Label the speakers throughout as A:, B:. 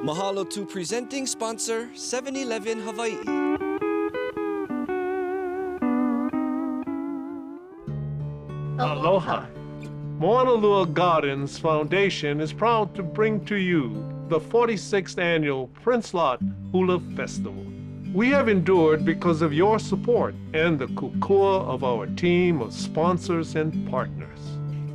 A: Mahalo to presenting sponsor, 7-Eleven Hawai'i.
B: Aloha. Honolulu Gardens Foundation is proud to bring to you the 46th annual Prince Lot Hula Festival. We have endured because of your support and the kukua of our team of sponsors and partners.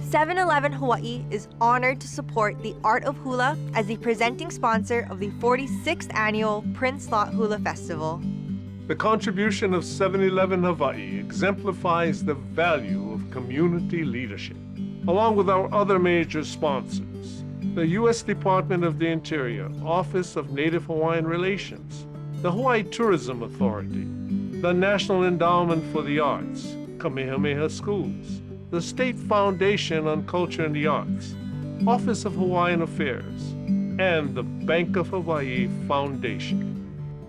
C: 7-Eleven Hawaii is honored to support the art of hula as the presenting sponsor of the 46th annual Prince Lot Hula Festival.
B: The contribution of 7-Eleven Hawaii exemplifies the value of community leadership. Along with our other major sponsors, the U.S. Department of the Interior, Office of Native Hawaiian Relations, the Hawaii Tourism Authority, the National Endowment for the Arts, Kamehameha Schools, the State Foundation on Culture and the Arts, Office of Hawaiian Affairs, and the Bank of Hawaii Foundation.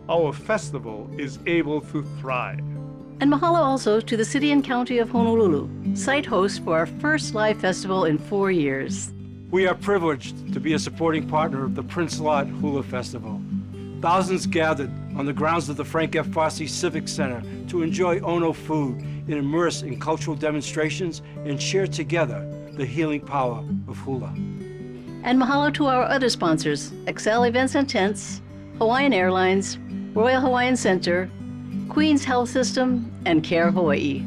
B: Our festival is able to thrive.
D: And mahalo also to the City and County of Honolulu, site host for our first live festival in 4 years.
E: We are privileged to be a supporting partner of the Prince Lot Hula Festival. Thousands gathered on the grounds of the Frank F. Fasi Civic Center to enjoy Ono food and immerse in cultural demonstrations and share together the healing power of hula.
D: And mahalo to our other sponsors, Excel Events and Tents, Hawaiian Airlines, Royal Hawaiian Center, Queen's Health System, and Care Hawaii.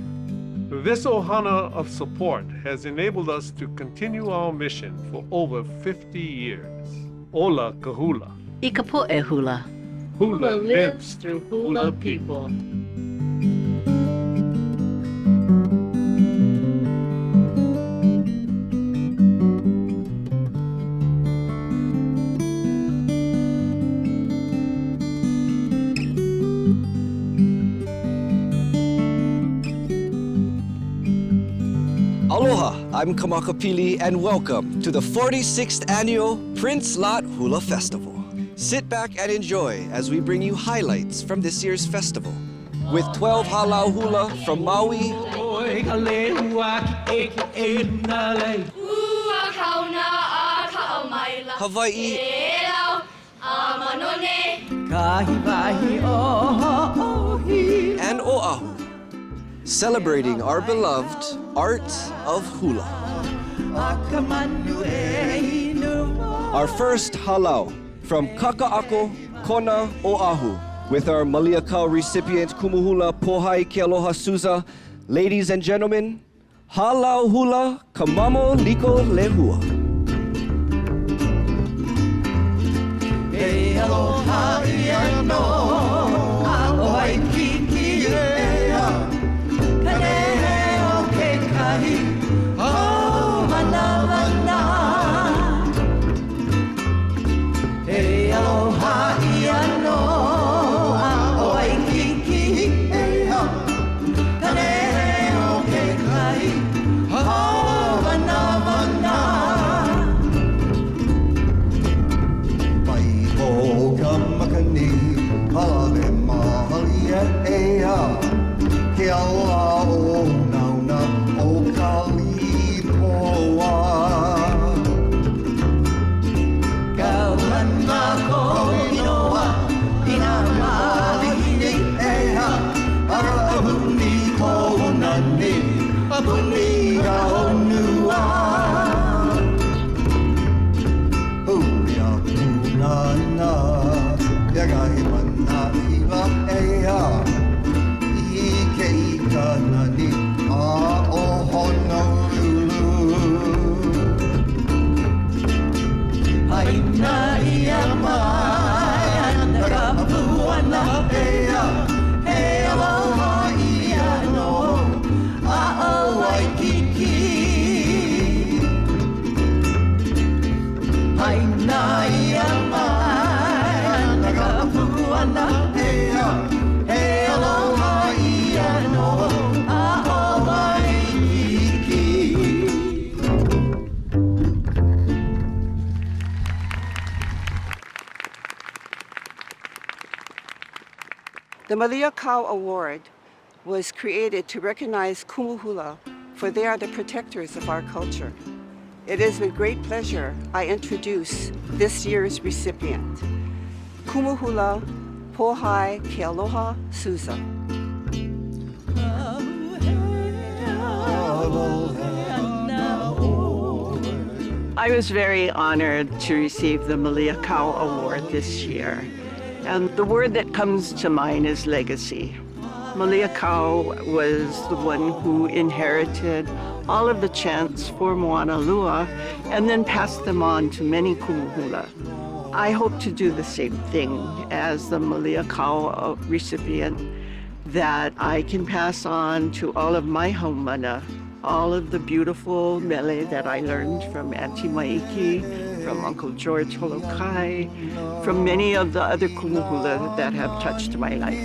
B: This ohana of support has enabled us to continue our mission for over 50 years. Ola kahula.
D: Ikapo'e hula.
B: Hula lives through hula people.
A: Aloha, I'm Kamakapili and welcome to the 46th annual Prince Lot Hula Festival. Sit back and enjoy as we bring you highlights from this year's festival. With 12 Hālau hula from Maui, Hawaii, and Oahu, celebrating our beloved art of hula. Our first Hālau from Kaka'ako, Kona, Oahu, with our Malia Craver recipient Kumuhula Pohai Ke Aloha Suza. Ladies and gentlemen, Hālau hula kamamo liko lehua.
F: Hey, aloha, iano, aloha, kiki, ea. Kaneheo ke kahi, oh, mana, mana. Hey, aloha, iano, aloha, kiki, ea. Kaneheo ke kahi, oh, mana, mana. Pai ho ka makani, hale mahalia ea. Ke aua o nauna o ka lipoa. Ka lana ko inoa, ina mahine ea. Ara ahuni ko nani, ahuni ka honua. Huia kunana, yagai mana ila ea. Nani a o Honolulu. Haina ia mai ana ka puana ea. He aloha ia no a o Waikiki. Haina ia mai ana ka puana ea. He aloha ia no a o Waikiki.
G: The Malia Craver Award was created to recognize Kumuhula, for they are the protectors of our culture. It is with great pleasure I introduce this year's recipient, Kumuhula Pohai Ke Aloha Suza.
H: I was very honored to receive the Malia Craver Award this year. And the word that comes to mind is legacy. Malia Craver was the one who inherited all of the chants for Moana Lua and then passed them on to many kumuhula. I hope to do the same thing as the Malia Craver recipient, that I can pass on to all of my haumana all of the beautiful mele that I learned from Auntie Maiki, from Uncle George Holokai, from many of the other kumuhula that have touched my life.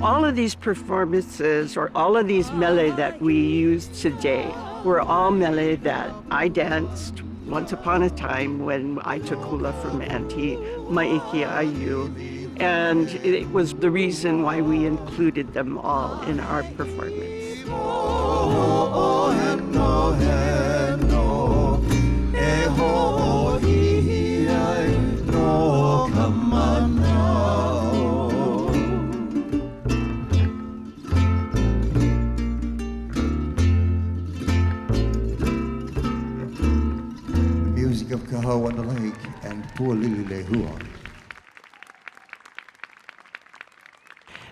H: All of these performances, or all of these mele that we use today, were all mele that I danced once upon a time when I took hula from Auntie Maiki Ayu. And it was the reason why we included them all in our performance.
I: Music of Kahawa on the Lake and Pualililehua.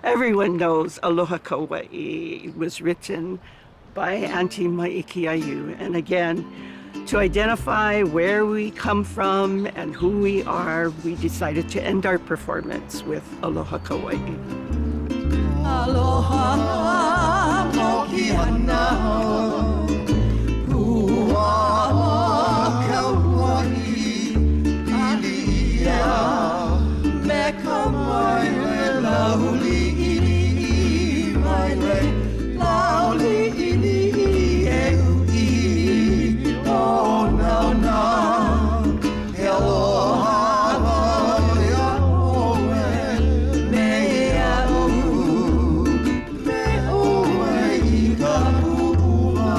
H: Everyone knows Aloha Kauai was written by Auntie Maiki Ayu. And again, to identify where we come from and who we are, we decided to end our performance with Aloha Kauai.
F: Aloha Mokiana Hua Kauai Ilia Me Kauai Lauli Ili Maile Lauli Ili Eui Oh now now Aloha Ya Oe Me Au Me Oe I Ka Pua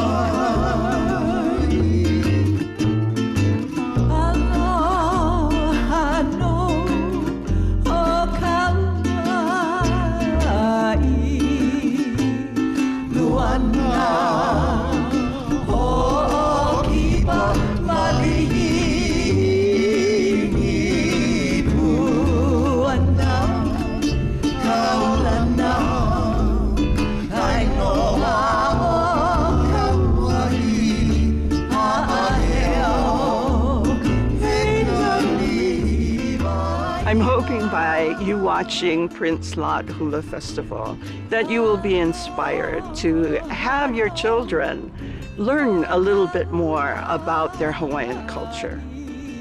H: I'm hoping by you watching Prince Lot Hula Festival that you will be inspired to have your children learn a little bit more about their Hawaiian culture.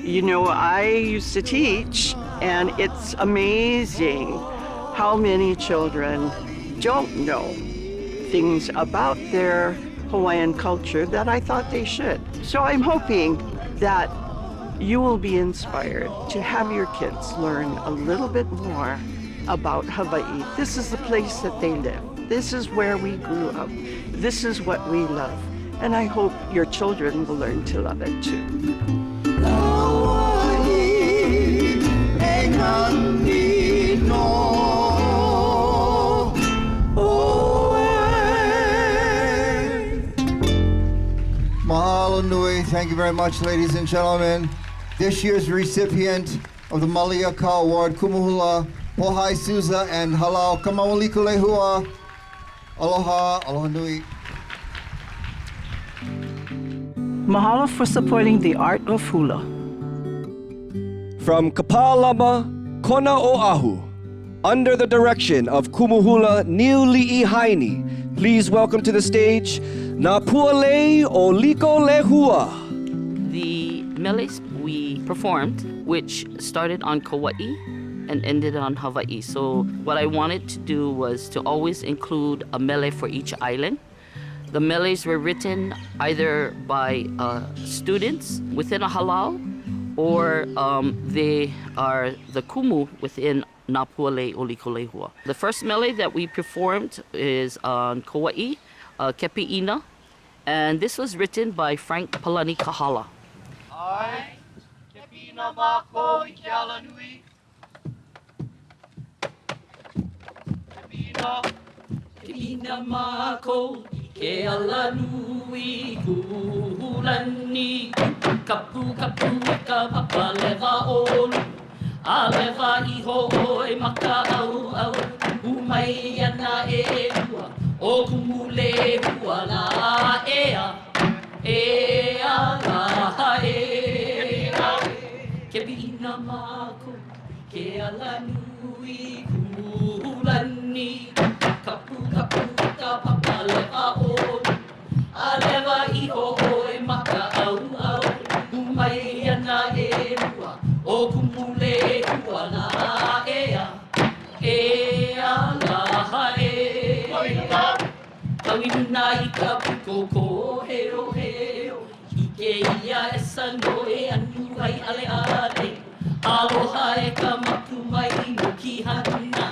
H: You know, I used to teach, and it's amazing how many children don't know things about their Hawaiian culture that I thought they should. So I'm hoping that you will be inspired to have your kids learn a little bit more about Hawaii. This is the place that they live. This is where we grew up. This is what we love. And I hope your children will learn to love it too.
I: Mahalo nui. Thank you very much, ladies and gentlemen. This year's recipient of the Malia Craver Award, Kumuhula, Pohai Suza, and Hālau. Kamauliku lehua. Aloha, aloha nui.
H: Mahalo for supporting the art of hula.
A: From Kapalama, Kona, Oahu, under the direction of Kumuhula Niuli'i Haini, please welcome to the stage Na Pualei o Liko Lehua.
J: The melees we performed, which started on Kauai and ended on Hawaii. So what I wanted to do was to always include a mele for each island. The melees were written either by students within a Hālau, or they are the kumu within Na Pualei o Liko Lehua. The first mele that we performed is on Kauai, Kepi'ina, and this was written by Frank Palani Kahala.
F: Ai, Kepi'ina mako I ke ala nui. Kepi'ina mako I ke ala nui kuhulani. Kapu kapu ka papa lewa olu. A lewa iho oi maka au au. Umai ana e lua. O kumule hua la ea. Ea la e. Kepi'ina mako ke ala nui kuhulani. Kapu kapu ka papa lewa olu. A lewa iho oi maka au au. Umai ana e lua. O kumule hua la ea. Ea la e. Tawina I ka puko heo heo. Ike ia e sano e anu ai ale ale. Aloha e ka maku mai no ki hana.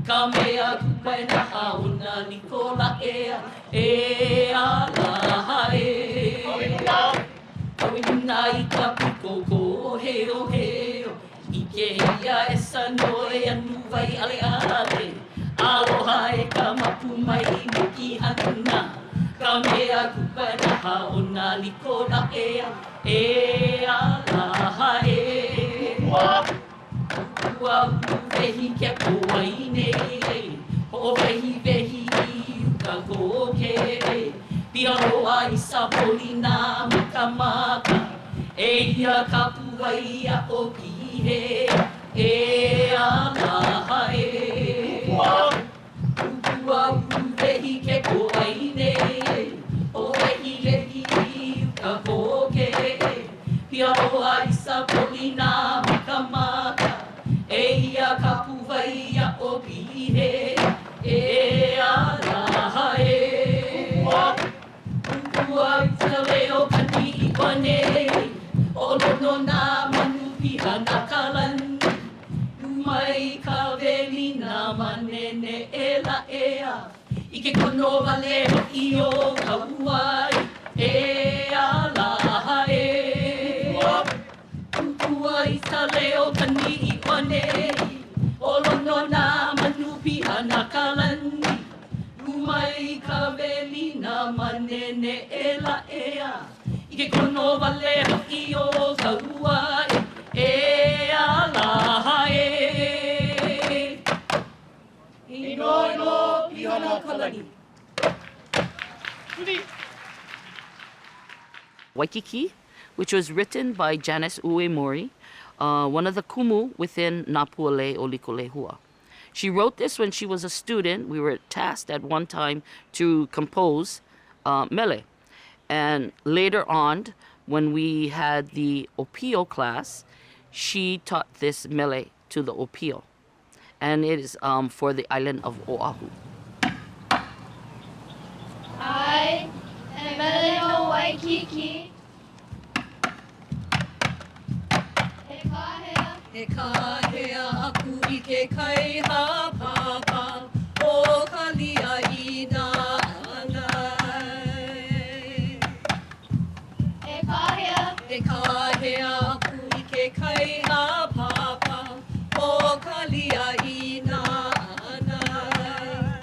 F: Ka mea kupa e na hauna Nikola ea. Ea la e. Tawina I ka puko heo heo. Ike ia e sano e anu ai ale ale. Aloha e ka mapu mai no ki hana. Ka mea kupa na haona Nikola ea. Ea la e. Ua vehi ke puai nei. Ho vehi vehi uka goke. Piaroa I sa polina maka maka. Eia ka puai a o pihe. Ea la e. Ua vehi ke puai nei. O vehi vehi uka goke. Piaroa I sa polina maka maka. Eia ka puai a o pihe. Ea la e. Ua ka leo kani I wane. O lono na manu piha na kalani. Mai ka veli na manene e la ea. I ke kono wale I o ka uai. Ea la e. Ua I sa leo kani I wane. O lono na manu piha na kalani. Mai ka veli na manene e la ea. I ke kono wale I o ka uai. Ea la e. Ino pihana kalani.
J: Waikiki, which was written by Janice Uemori, one of the kumu within Napuale Olikolehua. She wrote this when she was a student. We were tasked at one time to compose mele. And later on, when we had the opio class, she taught this mele to the opio. And it is for the island of Oahu.
K: I am Mele no Waikiki.
F: E kahea aku I ke kai ha papa o ka lia I nā anai. E kahea aku I ke kai ha papa o ka lia I nā anai.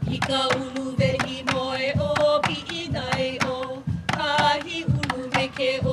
F: I ka ulu vehi moe o pi'inai o kahi ulu me ke o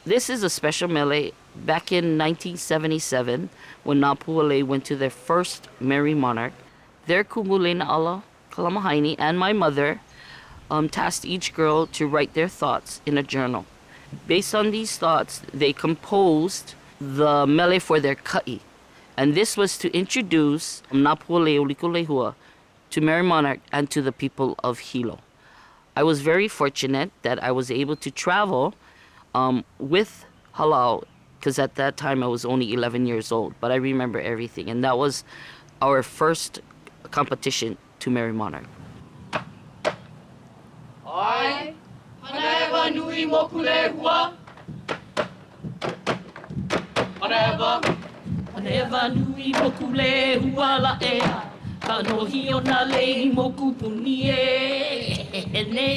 J: This is a special mele. Back in 1977, when Napuale went to their first Merry Monarch, their kumulena ala kalamahaini and my mother tasked each girl to write their thoughts in a journal. Based on these thoughts, they composed the mele for their ka'i. And this was to introduce Napuale Olikolehua to Merry Monarch and to the people of Hilo. I was very fortunate that I was able to travel with Hālau, because at that time I was only 11 years old, but I remember everything. And that was our first competition to Merry Monarch.
F: Ai, Haneva nui mokulehua. Haneva nui mokulehua la ea. Ka nohi o na lei moku puni e ne.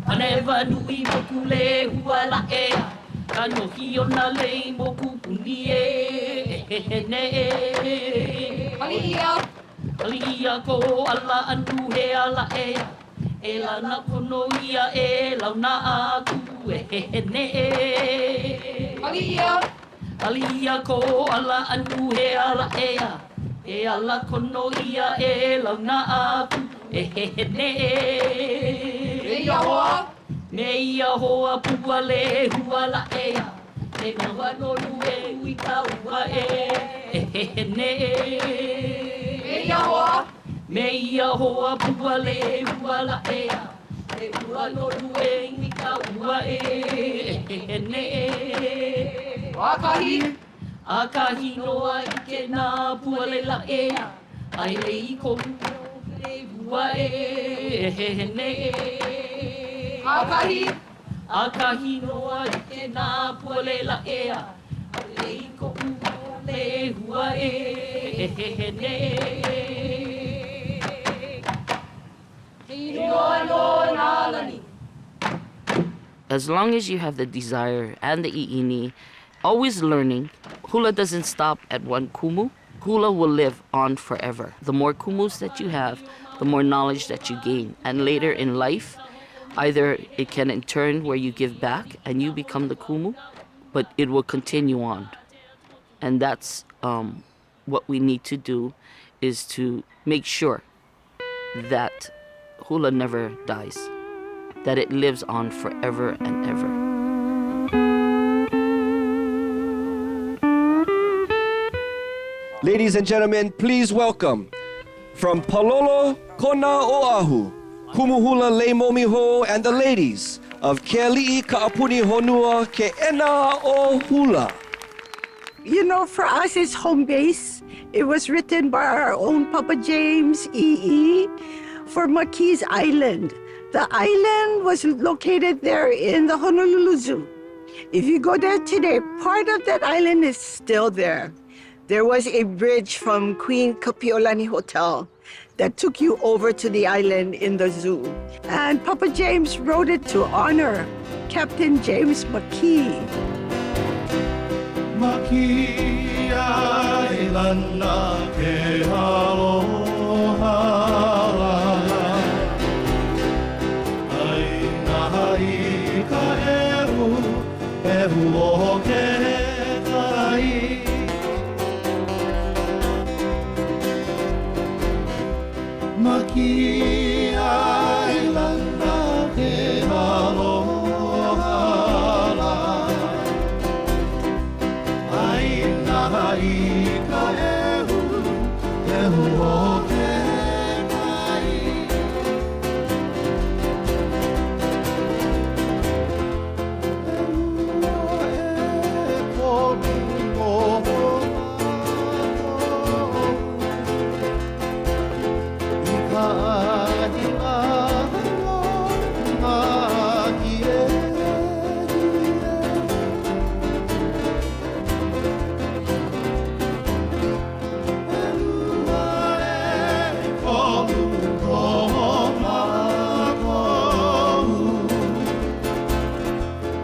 F: Haneva nui mokulehua la ea. Ka nohi o na lei moku puni e ne. Aliia ko ala anu he ala ea. E la na pono ia e launa aku e ne. Aliia ko ala anu he ala ea. E ala kono ia e launa aku e ne. Me ia hoa pua le hua la ea. E kawa no lue ui ka ua e ne. Me ia hoa pua le hua la ea. E ua no lue ui ka ua e ne. Akahi noa I ke nā pua le la ea. Ai le I ko le hua e ne. Akahi noa I ke nā pua le la ea. Ei ko'u le hua e he ne.
J: As long as you have the desire and the i'ini, always learning, hula doesn't stop at one kumu. Hula will live on forever. The more kumus that you have, the more knowledge that you gain. And later in life, either it can in turn where you give back and you become the kumu, but it will continue on. And that's what we need to do, is to make sure that hula never dies, that it lives on forever and ever.
A: Ladies and gentlemen, please welcome from Palolo, Kona, Oahu, Kumuhula Leimomiho, and the ladies of Keali'i Ka'apuni Honua Ke'ena o Hula.
L: You know, for us, it's home base. It was written by our own Papa James E.E. for Maki's Island. The island was located there in the Honolulu Zoo. If you go there today, part of that island is still there. There was a bridge from Queen Kapiolani Hotel that took you over to the island in the zoo. And Papa James wrote it to honor Captain James McKee.
M: Maki ailana ke aloha ai nahai ka ehu o ke tai Maki ailana ke aloha Nahai ka ehu o ke kai Ehu e koni o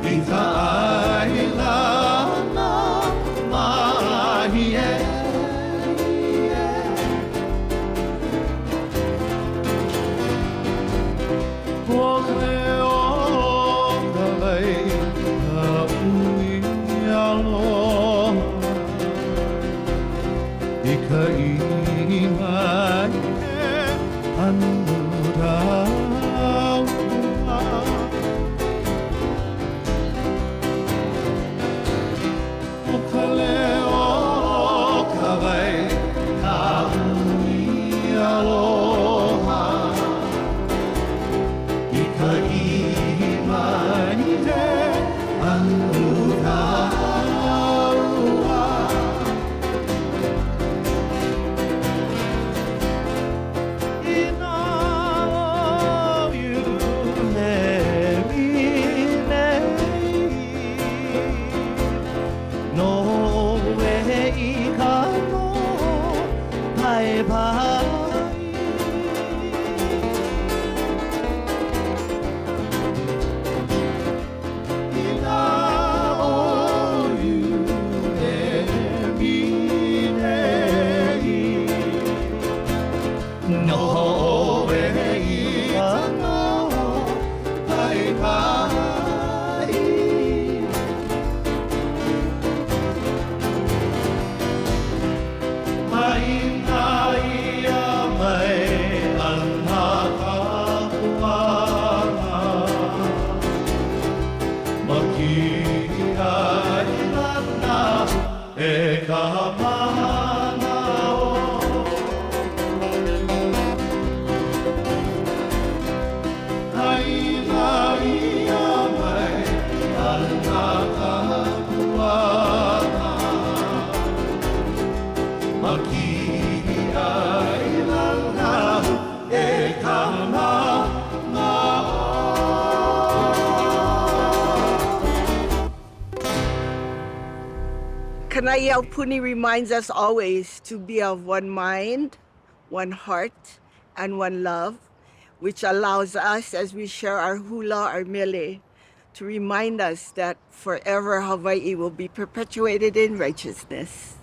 M: I ka ahila mahi e
L: Kanaiaupuni reminds us always to be of one mind, one heart, and one love, which allows us, as we share our hula, our mele, to remind us that forever Hawaii will be perpetuated in righteousness.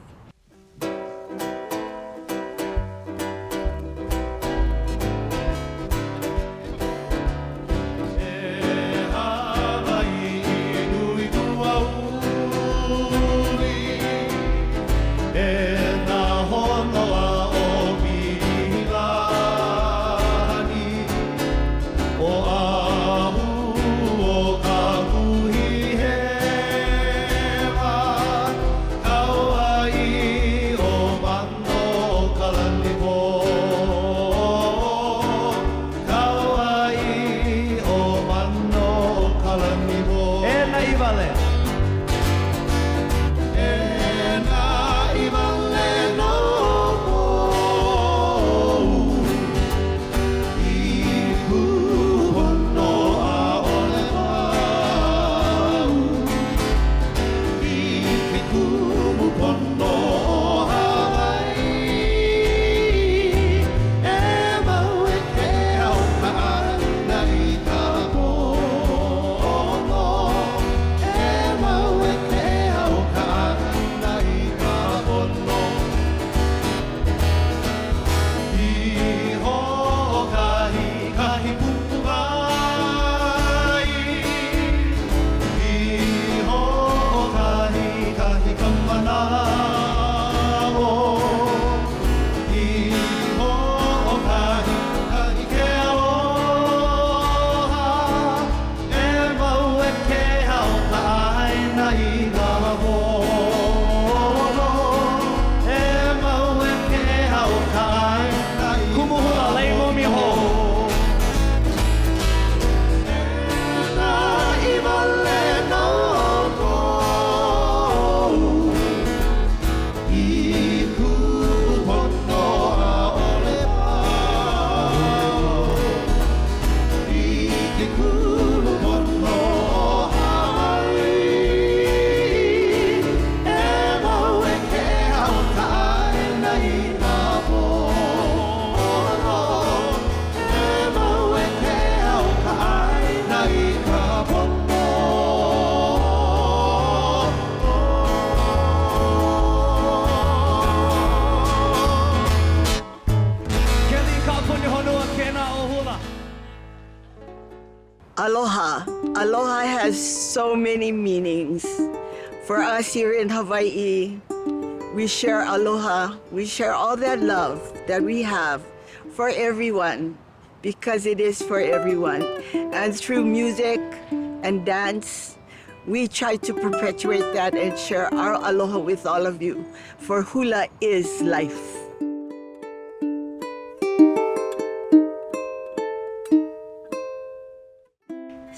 L: Aloha. Aloha has so many meanings. For us here in Hawaii, we share aloha. We share all that love that we have for everyone because it is for everyone. And through music and dance, we try to perpetuate that and share our aloha with all of you. For hula is life.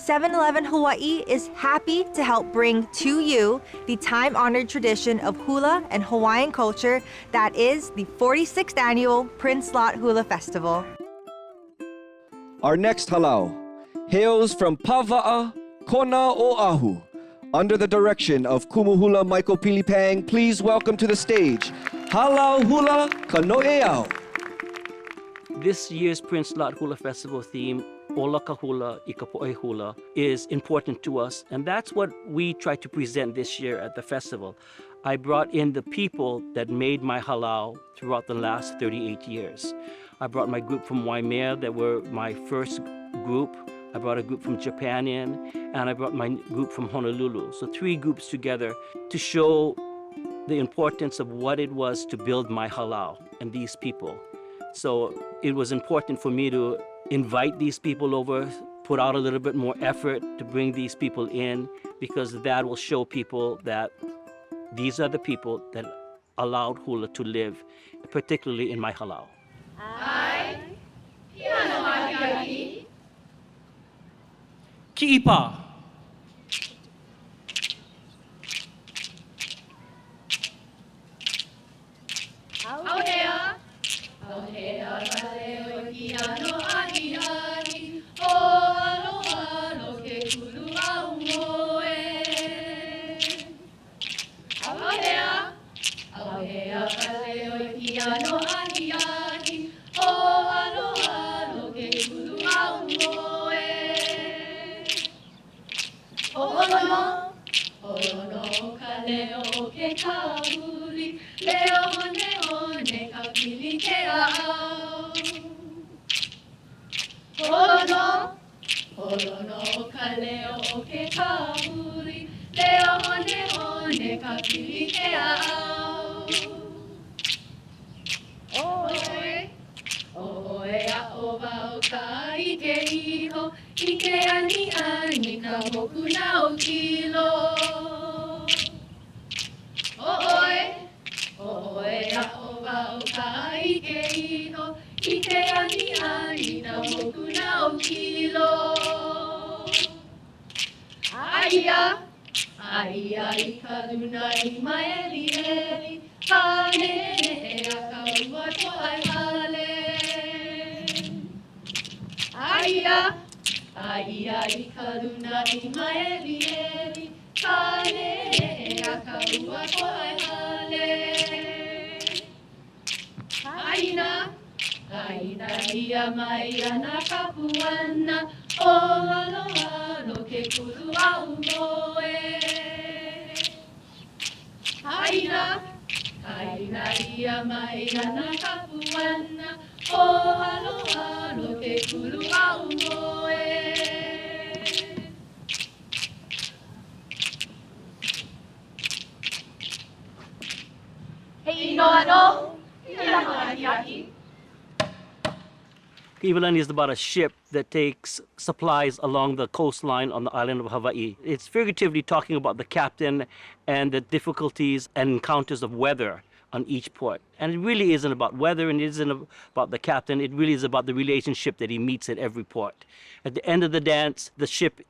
C: "7-Eleven Hawaii is happy to help bring to you the time-honored tradition of hula and Hawaiian culture that is the 46th annual Prince Lot Hula Festival.
A: Our next halau hails from Pava'a, Kona, Oahu. Under the direction of Kumuhula Michael Pilipang, please welcome to the stage Hālau Hula Kano'eau.
J: This year's Prince Lot Hula Festival theme, Ola Kahula, Ikapo'e Hula, is important to us, and that's what we try to present this year at the festival. I brought in the people that made my halau throughout the last 38 years. I brought my group from Waimea that were my first group. I brought a group from Japan in, and I brought my group from Honolulu. So 3 groups together to show the importance of what it was to build my halau and these people. So it was important for me to invite these people over, put out a little bit more effort to bring these people in, because that will show people that these are the people that allowed hula to live, particularly in my halau.
K: I, Piano Makiaki,
E: Ki'ipa.
K: Aohea, Aohea, Kaleo, Piano Aniani, O Aloha, no ke kulu au moe. Aohea, hea kale o ki ano ahi ahi. O aloha lo ke kulu au moe. Olono, olono ka leo ke kauli. Leo hone hone ka pili ke au. Olono, olono ka leo ke kauli. Leo hone hone ka pili ke au. Oe, oe a o wau ka ike iho. Ike ani ani ka moku na o kilo. Oe, oe a o wau ka ike iho. Ike ani ani ka moku na o kilo. Aia, aia I ka luna I maeli eli. Hane a ka ua ko ai hale. Aia, aia I ka luna I maeli eli. Hane a ka ua ko ai hale. Aina, aina ia mai ana ka puana. O aloha lo ke kuru au moe. Aina, aina ia mai ana ka puana. O aloha lo ke kuru au moe. Hei no ano, ia mai ahi.
N: Iwalani is about a ship that takes supplies along the coastline on the island of Hawaii. It's figuratively talking about the captain and the difficulties and encounters of weather on each port. And it really isn't about weather and it isn't about the captain. It really is about the relationship that he meets at every port. At the end of the dance, the ship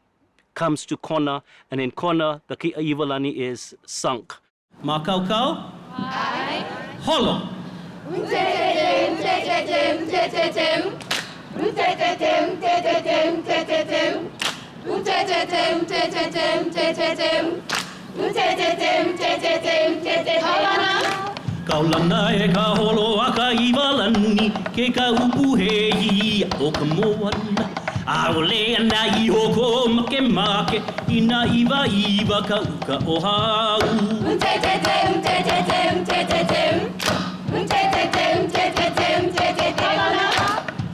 N: comes to Kona, and in Kona, the Iwalani is sunk. Makaukau?
K: Ai.
N: Holo! Kaulana e ka holo a ka Iwalani, ke ka upuhei o ka moana. Aole ana I hoko make, ina iwa ka uka o hau.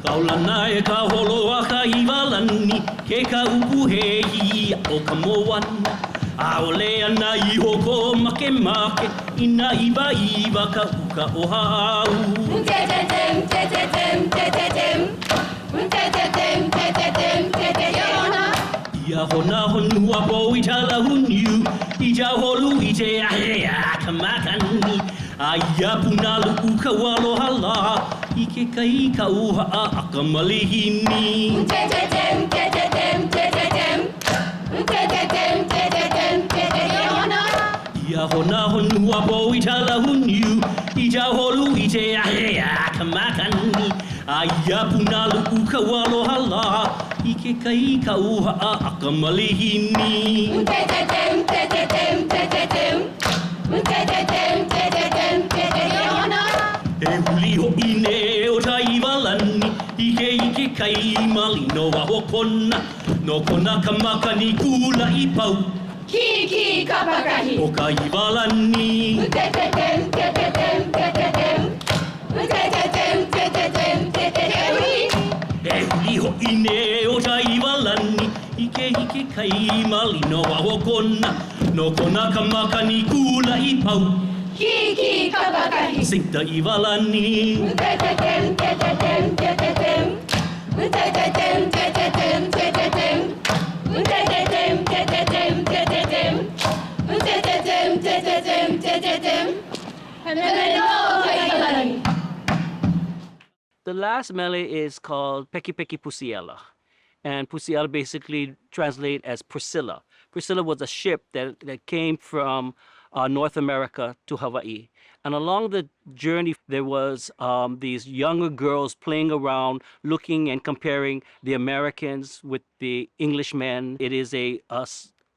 N: Kaulana e ka holo a ka Iwalani, ke ka upuhei o ka moana. Aole ana I hoko make, ina iwa ka uka o hau. Ia hona honua po I tala huniu, I ja holu I te ahe a ka makani. Aia puna luku ka walo hala, I ke kai ka uha a ka malihini. Ia hona honua po I tala huniu, I ja holu I te ahe a ka makani. Aia puna luku ka walo hala, I ke kai ka uha a ka malihini. E huli ho ine o ta Iwalani, Ike kai malino a ho Kona. No Kona ka makani kula I pau.
K: Ki ka pakahi.
N: O ka Iwalani. E huli ho ine o ta Iwalani, Ike kai malino a ho Kona. No Kona ka makani kula I pau.
K: Ki ka pakahi.
N: Sing ta Iwalani. The last mele is called Peki Peki Pusiela. And Pusiela basically translates as Priscilla. Priscilla was a ship that came from North America to Hawaii. And along the journey, there was these younger girls playing around, looking and comparing the Americans with the Englishmen. It is a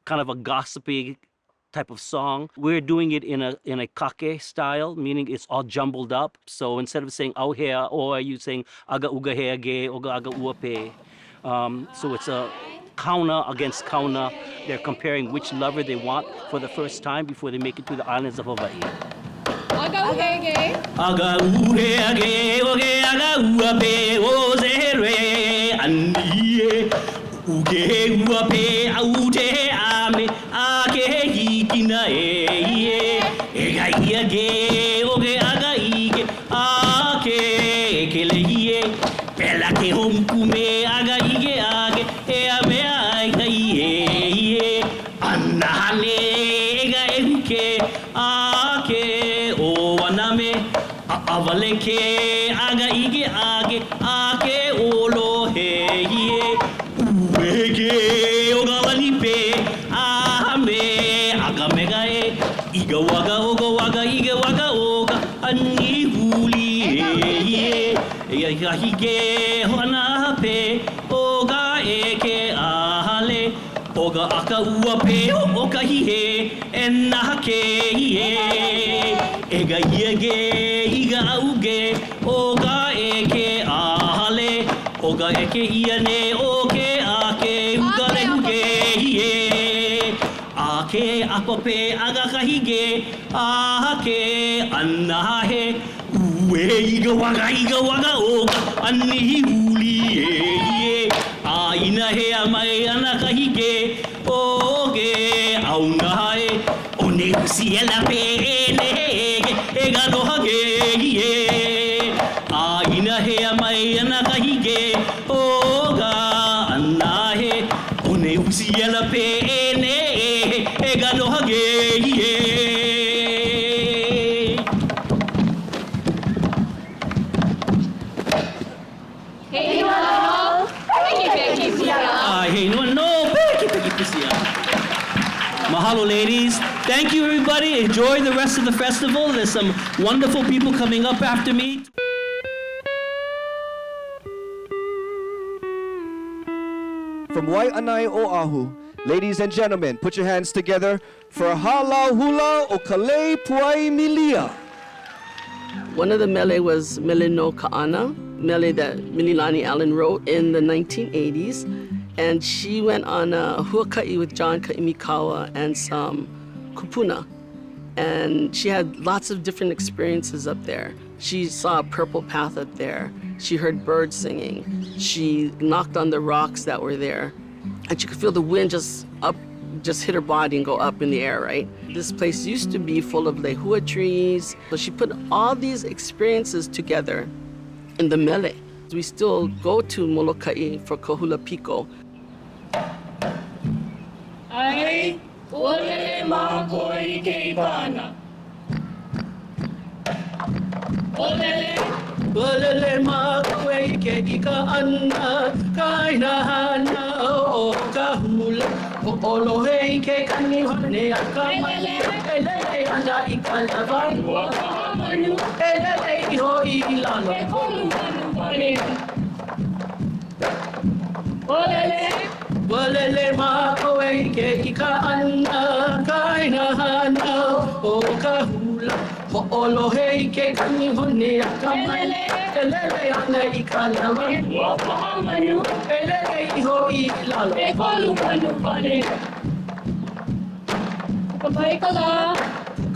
N: kind of a gossipy type of song. We're doing it in a kake style, meaning it's all jumbled up. So instead of saying au hea, or you saying aga uga hea ge, oga aga uape. So it's a Kona against Kona. They're comparing which lover they want for the first time before they make it to the islands of Hawaii.
K: Aga uhege.
F: Aga uhege, oge aga uape, o zere anie. Uge uape, aute ame, ake hikina e. Ega iage, oge aga ige, ake kele ie. Pela ke homkume, aga ige age, e ame aga ie. Anahane, ega ehuke, ake o waname, avaleke, aga ige age, ake olo he ie. Uwege, oga wanipe, ame, aga mega e, iga waga, iga waga oga, ani huli e. Ega hige, hana pe, oga eke ahale. Oga aka uape o kahihe e naha ke ie. Ega iege, iga auge, oga eke ahale. Oga eke iane o ke ake uga lehuge ie. Ake apape aga kahige, ake anahe. Ue iga waga oga, ani huli ie. Aina he amai ana kahige, oge aunae. One usiela pe ene ega no hage ie. Aina he amai ana kahige, oga anahe. One usiela pe ene ega no hage ie. Mahalo, ladies. Thank you, everybody. Enjoy the rest of the festival. There's some wonderful people coming up after me.
A: From Waianae, Oahu, ladies and gentlemen, put your hands together for Hālau Hula o Kalei Puai Milia.
O: One of the mele was Mele no Ka'ana, mele that Mililani Allen wrote in the 1980s. And she went on a huaka'i with John Ka'imikawa and some kupuna. And she had lots of different experiences up there. She saw a purple path up there. She heard birds singing. She knocked on the rocks that were there. And she could feel the wind just hit her body and go up in the air, right? This place used to be full of lehua trees. So she put all these experiences together in the mele. We still go to Moloka'i for Kohula Piko.
K: Ai, olele makoi ke pana.
F: Olele makoi ke ika ana, kaina hana o kahula. O olohe ke kani hone akamai. Elele ana ika lavan. Elele iho ilalo. Olele makoe ke ika ana kaina hana o kahula. Ho olohe ke kani hone akamai. Elele ana ika lavan. Elele iho ilalo.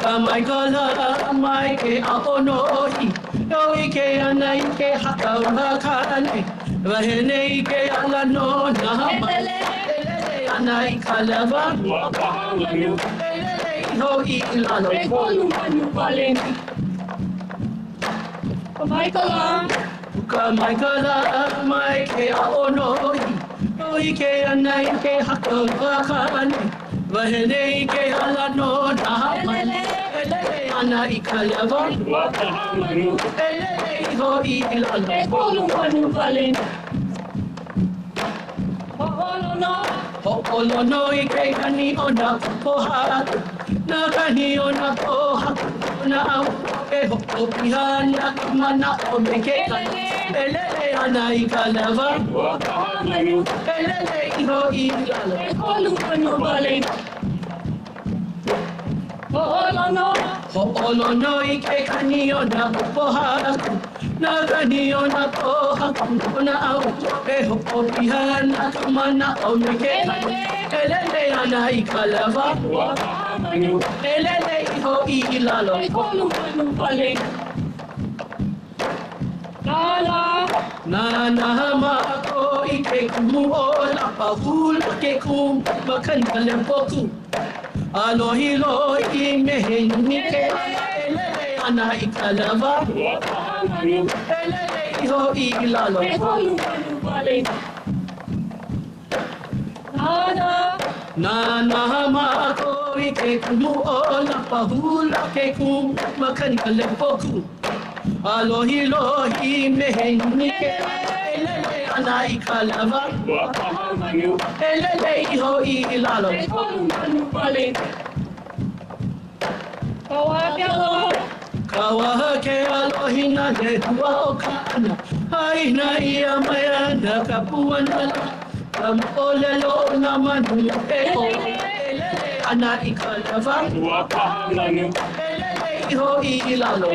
F: Kamai kala mai ke aonohi. Noi ke ana ke hakawa kane. Vahene ke ala no na elele ana ikalava elele ho ilalo kamai kala mai ke aonoi noi ke ana ke hakawa kane vahene ke ala no na elele ana ikalava elele ho ilalo Ho'olo no ike kani ona poha na kani ona poha na au e ho'o pihana mana o meke kani elele ana ikalava elele iho ilalo Ho'olono I ke kani o na pohaku. Na kani o na pohaku. O na au e ho'opiha na kamana o na ke kani. Elele ana I kalava. Elele I ho'i ilalo. Na mako I ke kumu o la pahula ke kum makana le poku. Alohi lohi meheni ke elele ana I kalava. Elele I ho'i ilalo. Na mako I ke kumu o la pahula ke kum makana le poku. Alohi lohi meheni ke elele ana I kalava. Elele I ho'i ilalo. Kawaha ke alohi na le hua o kāna. Hai na ia maya na kapuana. Kam olelo na manu e o. Elele ana I kalava. Elele I ho'i ilalo.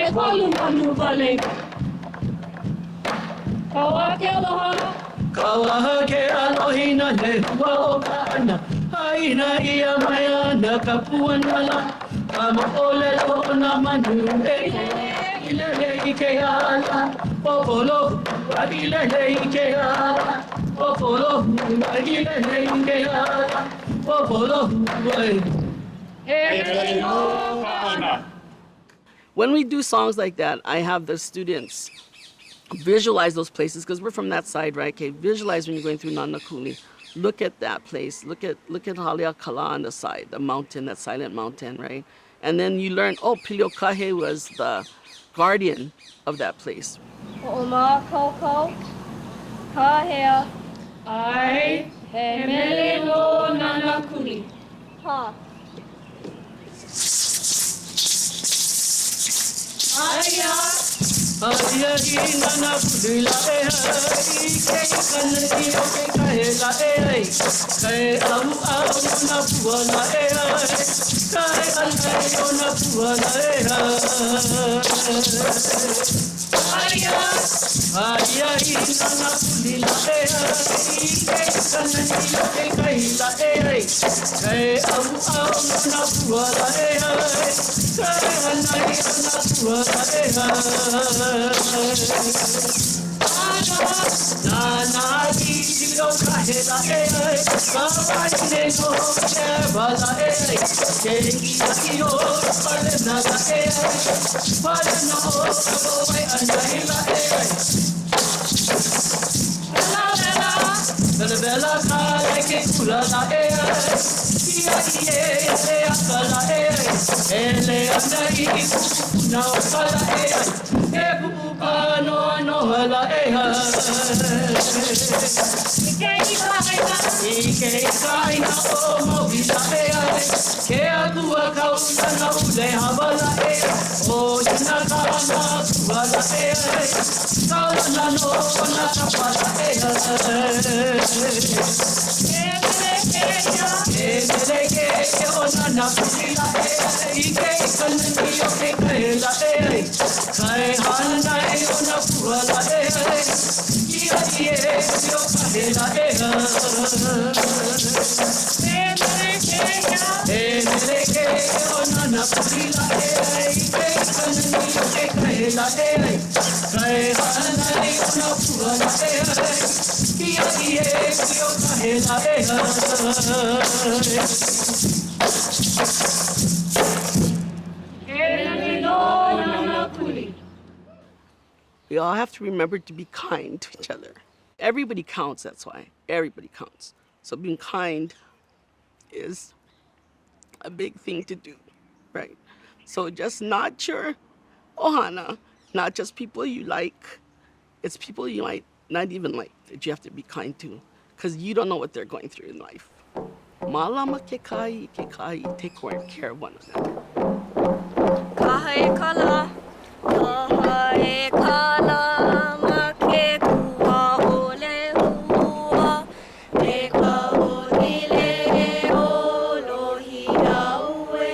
F: Kawaha ke alohi na le hua o kāna. Hai na ia maya na kapuana. Kam olelo na manu e o. Ilele I ke ala. Popolo. Ilele I ke ala. Popolo. Ilele I ke ala. Popolo.
O: When we do songs like that, I have the students visualize those places because we're from that side, right? Okay, visualize when you're going through Nanakuli. Look at that place. Look at Halia Kala on the side, the mountain, that silent mountain, right? And then you learn, oh, Piliokahe was the guardian of that place.
K: Oma koko, kahea, ai, he mele no nanakuli. Ha. Aya.
F: Aya I nanakuli la e hai. Ke kanaki o ke kahe la e hai. Kae au na pua la e hai. Kae alai o na pua la e hai. Aya I nanakuli la e hai. Ke kanaki o ke kahe la e hai. Kae au na pua la e hai. Kae alai o na pua la e hai. Na ki tiro kahe la e ai. Kawai ne no ke bala e ai. Ke ki o pale na la e ai. Pale no kawai anai la e ai. Bela bela kale ke kula la e ai. Ia e akala e ai. Ele anai na kala e ai. E buka no la e ai. Ike kaina o mohi la e ai. Ke akua kauna na ule hawa la e ai. O ina kauna kua la e ai. Kauna no na kapa la e ai. Emele ke o na puli la e ai. Ike kanani o ke kahe la e ai. Kae hana e o na kua la e ai. Ia o kahe la e ai. Emele ke o na puli la e ai. Ike kanani o ke kahe la e ai. Kae hana e o na kua la e ai. Ia o kahe la e ai.
O: We all have to remember to be kind to each other. Everybody counts, that's why. Everybody counts. So being kind is a big thing to do, right? So just not your ohana, not just people you like. It's people you might not even like that you have to be kind to because you don't know what they're going through in life. Malama ke kai, take care of one another.
K: Kahe kala, kahe kala, ma ke kua ole hua, te ka o nile o lohi aue,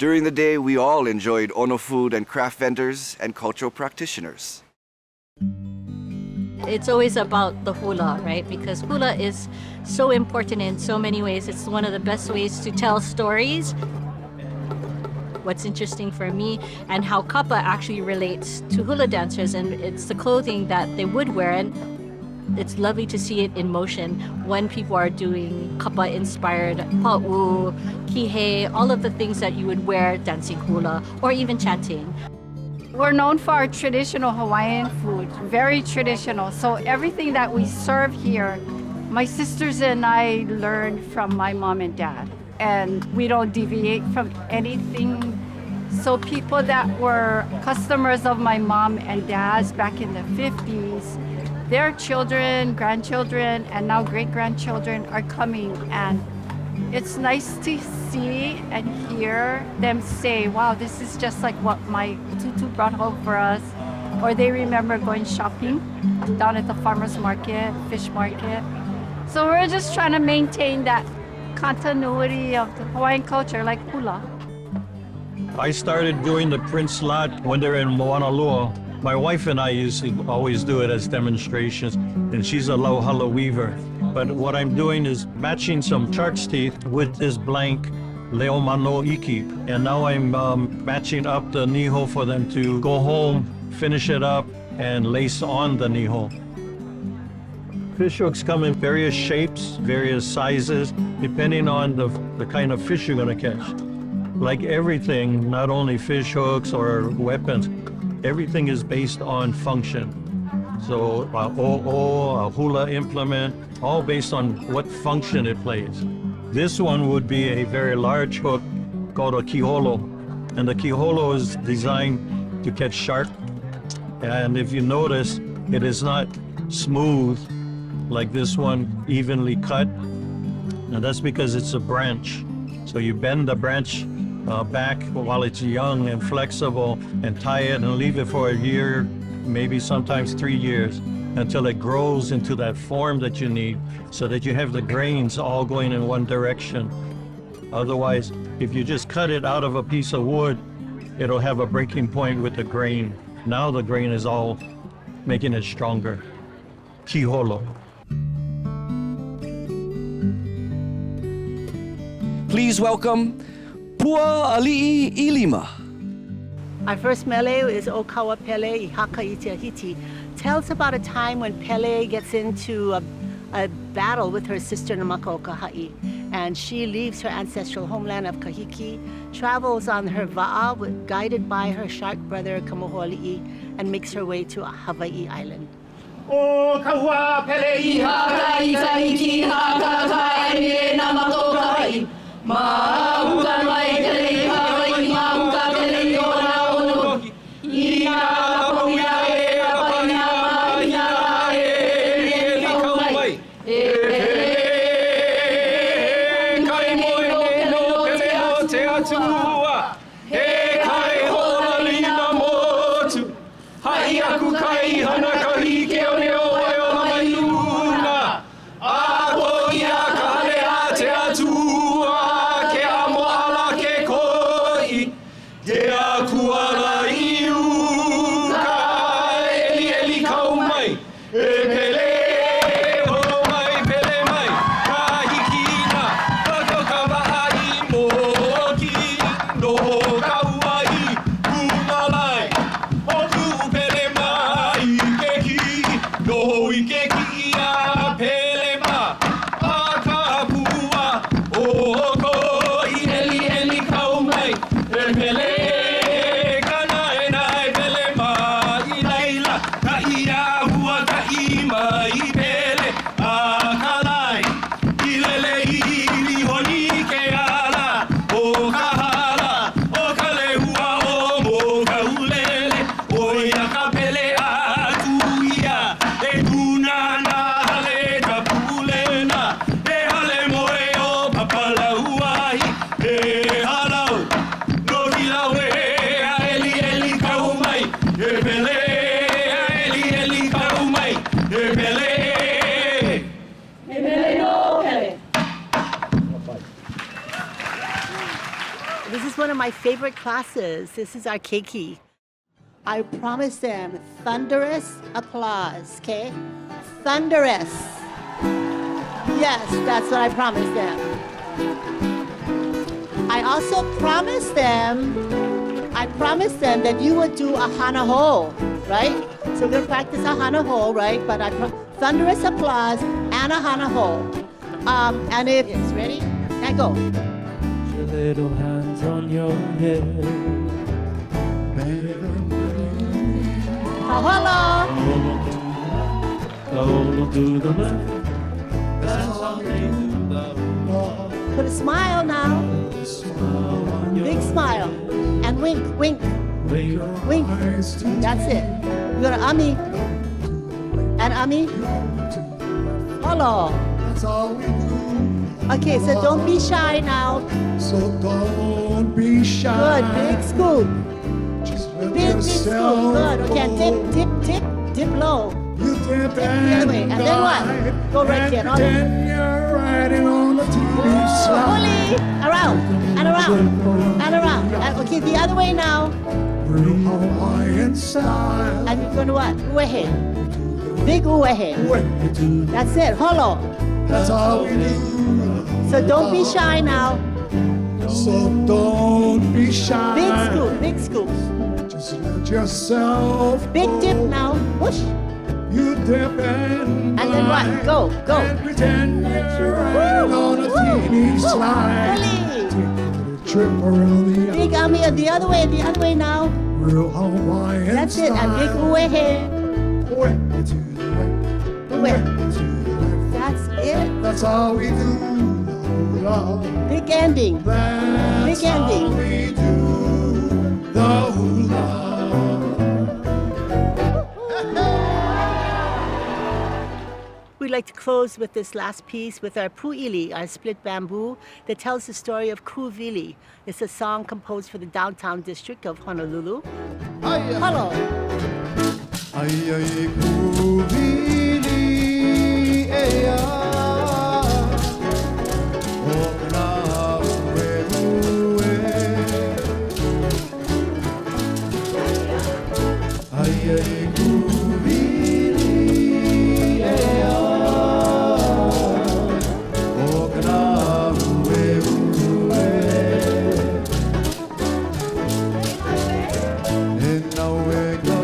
P: During the day, we all enjoyed Ono food and craft vendors and cultural practitioners.
D: It's always about the hula, right? Because hula is so important in so many ways. It's one of the best ways to tell stories. What's interesting for me and how kapa actually relates to hula dancers, and it's the clothing that they would wear, and it's lovely to see it in motion when people are doing kapa-inspired pa'u, kihei, all of the things that you would wear dancing hula or even chanting.
Q: We're known for our traditional Hawaiian food, very traditional. So everything that we serve here, my sisters and I learned from my mom and dad. And we don't deviate from anything. So people that were customers of my mom and dad's back in the 50s, their children, grandchildren, and now great-grandchildren are coming. And it's nice to see and hear them say, wow, this is just like what my tutu brought home for us. Or they remember going shopping down at the farmer's market, fish market. So we're just trying to maintain that continuity of the Hawaiian culture like hula.
R: I started doing the Prince Lot when they're in Honolulu. My wife and I used to always do it as demonstrations, and she's a Aloha weaver. But what I'm doing is matching some shark's teeth with this blank Leo Mano Iki. And now I'm matching up the niho for them to go home, finish it up, and lace on the niho. Fish hooks come in various shapes, various sizes, depending on the kind of fish you're gonna catch. Like everything, not only fish hooks or weapons, everything is based on function. So a hula implement, all based on what function it plays. This one would be a very large hook called a kiholo. And the kiholo is designed to catch shark. And if you notice, it is not smooth like this one, evenly cut. And that's because it's a branch. So you bend the branch back while it's young and flexible and tie it and leave it for a year, maybe sometimes 3 years, until it grows into that form that you need so that you have the grains all going in one direction. Otherwise, if you just cut it out of a piece of wood, it'll have a breaking point with the grain. Now the grain is all making it stronger. Kiholo.
A: Please welcome Pua Ali'i Ilima.
S: Our first mele is Okawa Pele I Haka I Tahiti. Tells about a time when Pele gets into a battle with her sister Namaka Okahai, and she leaves her ancestral homeland of Kahiki, travels on her va'a guided by her shark brother Kamohoali'i, and makes her way to Hawai'i Island.
F: O kaua pele I haka I kahiki haka ka e Namaka Okahai. Mahuka mai pele I Hawai'i mahuka pele I ona ono. Ina kapoia e apaina maina e kaumai. Kai moe no pele o te atua. He kai hona lina motu. Hai aku kai hana kahi ke o ne o e o mai luna. A ko ia ka hale a te atua. Ke a moala ke koi. Ke a kuala I uka. Eli eli kau mai. E pele o mai pele mai. Ka hikina. Kako ka waha I moki. No kaua I kumalai. Oku pele mai ke ki. No I ke ki a pele ma. A ka pua. O ko I eli eli kau mai. E pele kana e nai pele mai laila. Ka ia hua ka I mai pele. A ka lai. I lele I honi ke ala. O ka hala. O ka lehua o mo ka ulele. O ia ka pele a tu ia. E tuna na hale ka pulena. E hale moe o papala huai. E halau. No hila
S: is one of my favorite classes. This is our keiki. I promise them thunderous applause, okay? Thunderous. Yes, that's what I promised them. I also promised them that you would do a hana ho, right? So we're gonna practice a hana ho, right? But thunderous applause and a hana ho. And if it's ready, and go.
M: Your little hands on your head.
S: Hello.
M: Go to the left. That's how they do the hula.
S: Put a smile now. Big smile. And wink, wink. Wink. That's it. You're gonna ami. And ami. Hello.
M: That's all we do.
S: Okay, so don't be shy now.
M: So don't be shy.
S: Good. Big scoop. Big scoop. Good. Okay, dip low.
M: You dip
S: the other way. And then what? Go right there.
M: Then you're riding on the TV slide.
S: Fully. Around. And around. And around. Okay, the other way now.
M: Real Hawaiian style.
S: And you're gonna what? Uehe. Big uehe. That's it. Holo.
M: That's all we do.
S: So don't be shy now.
M: So don't be shy.
S: Big scoop. Big scoop.
M: Just let yourself
S: Big dip now. Whoosh.
M: You dip and
S: then what? Go.
M: And pretend you're riding on a TV slide.
S: Fully.
M: Take a little trip around the
S: Big ami the other way now.
M: Real Hawaiian
S: That's it. And big uehe.
M: Uehe to the right.
S: Uehe.
M: To the left.
S: That's it.
M: That's all we do. Hula.
S: Big ending.
M: That's
S: big ending.
M: How we do the hula.
S: We'd like to close with this last piece with our pu'ili, our split bamboo, that tells the story of Ku'uvili. It's a song composed for the downtown district of Honolulu. Hello.
M: Ai ai Ku'uvili ea o kana ue ai ai Ku'uvili ea o kana ue e naue ka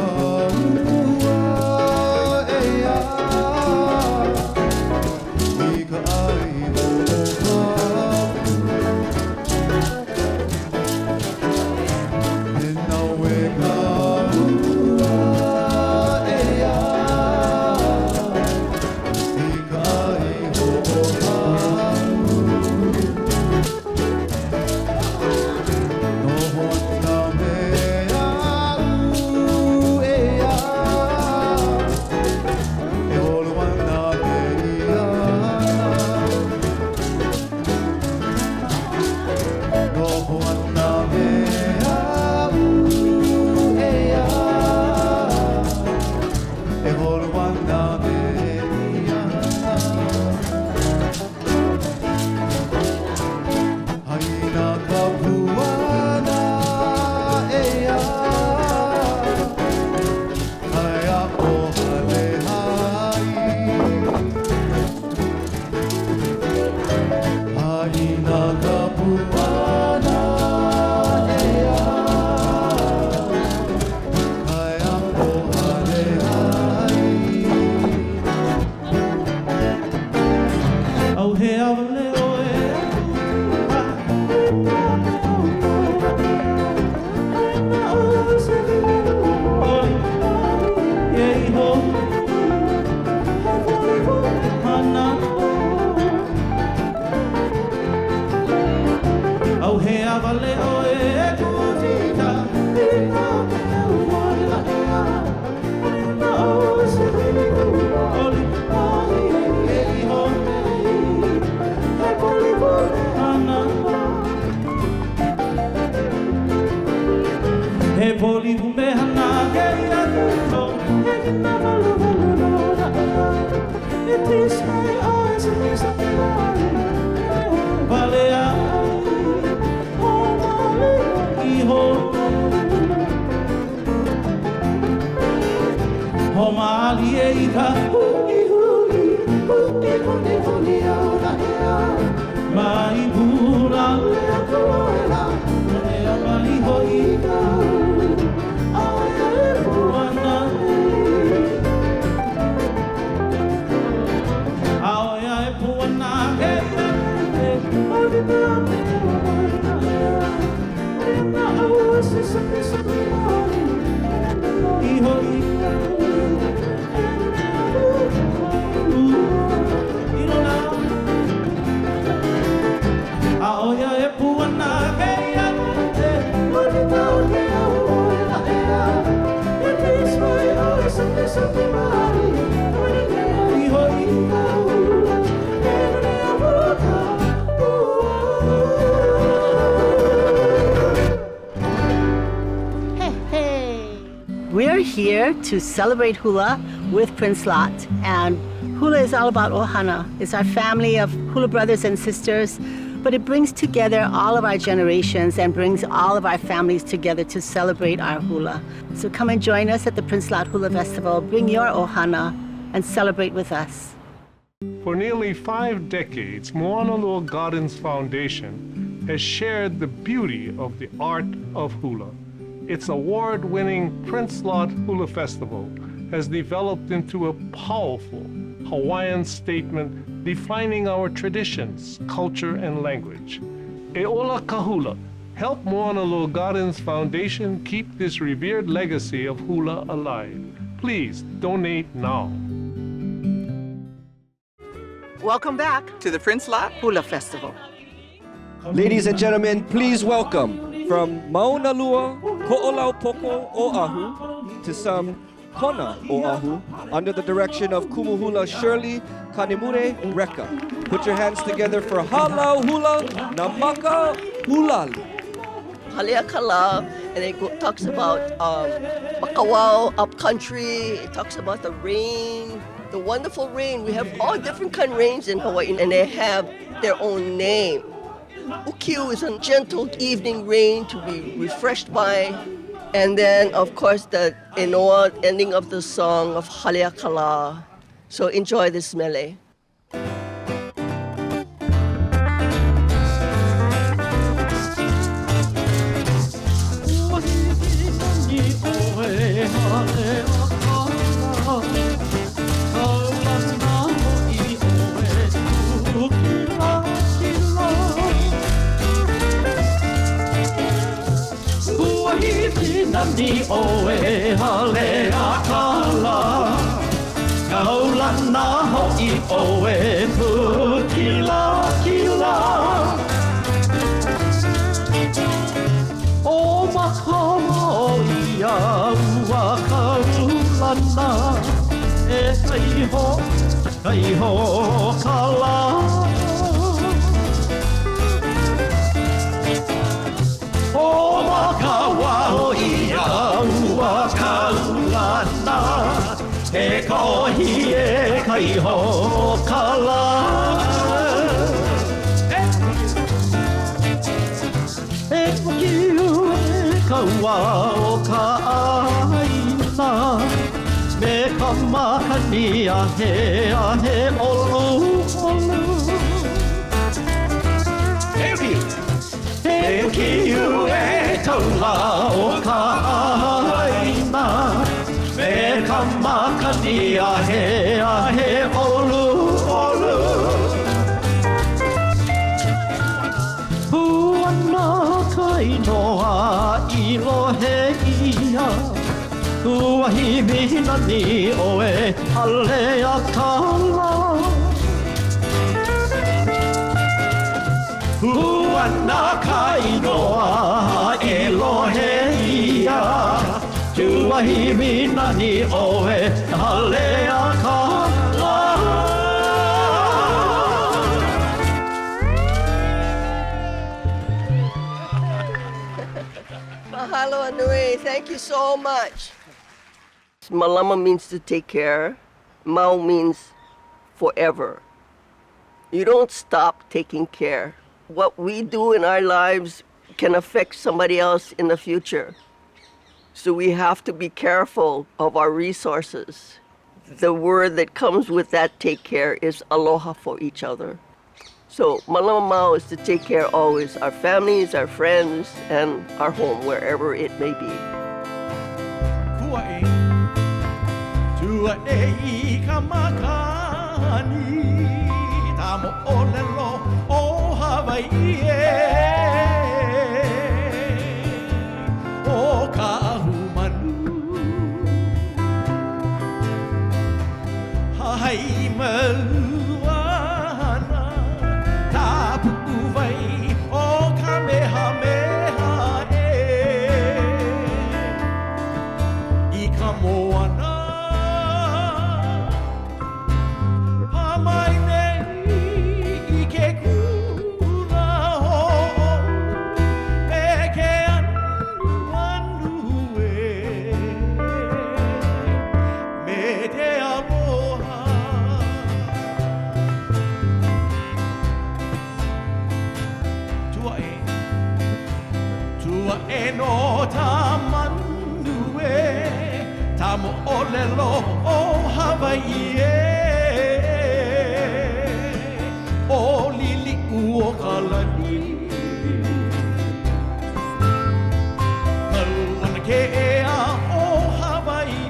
M: Vale,
S: We're here to celebrate Hula with Prince Lot, and Hula is all about Ohana. It's our family of Hula brothers and sisters, but it brings together all of our generations and brings all of our families together to celebrate our Hula. So come and join us at the Prince Lot Hula Festival. Bring your Ohana and celebrate with us.
B: For nearly 5 decades, Moana Loa Gardens Foundation has shared the beauty of the art of hula. Its award-winning Prince Lot Hula Festival has developed into a powerful Hawaiian statement defining our traditions, culture, and language. E ola ka hula. Help Moana Loa Gardens Foundation keep this revered legacy of hula alive. Please donate now.
G: Welcome back to the Prince Lot Hula Festival.
A: Ladies and gentlemen, please welcome from Mauna Lua, Ko'olaupoko, Oahu, to some Kona, Oahu, under the direction of Kumuhula Shirley Kanemure Reka. Put your hands together for Hālau Hula Namaka Hulali.
T: Malia Craver, and it talks about Makawao, upcountry. It talks about the rain, the wonderful rain. We have all different kind of rains in Hawaii, and they have their own name. Ukiu is a gentle evening rain to be refreshed by. And then, of course, the Enoa ending of the song of Malia Craver. So enjoy this mele.
M: Ni oe hale akala Kaulana ho'i oe pukila kila O makama ia ua kaulana E kaiho kala O makawao ia ua kaulana E kohi e kaiho kala E wakiu e kauao ka aina Me ka makani ahe olu E ukiu e kaula o ka aina Me ka makani ahe olu Huana ka inoa I lohe ia Kuahi minani oe hale a kala Huana ka inoa e lohe ia Tuahi minani oe hale a kala
T: Mahalo Anui, thank you so much. Malama means to take care. Mau means forever. You don't stop taking care. What we do in our lives can affect somebody else in the future. So we have to be careful of our resources. the word that comes with that take care is aloha for each other. So malamamau is to take care always our families, our friends, and our home, wherever it may be.
M: Kuae, tua e ka makani, tamo olelo o Hawai'i o ka ahumanu. Hai maluana, tapu vai o kamehameha I ka moana. Pamai nei I ke kura ho, me ke anu e, me te aloha. Tua e no tamanu e, tamo olelo o Hawai'i o lili o kalani. Maluana ke ea o Hawai'i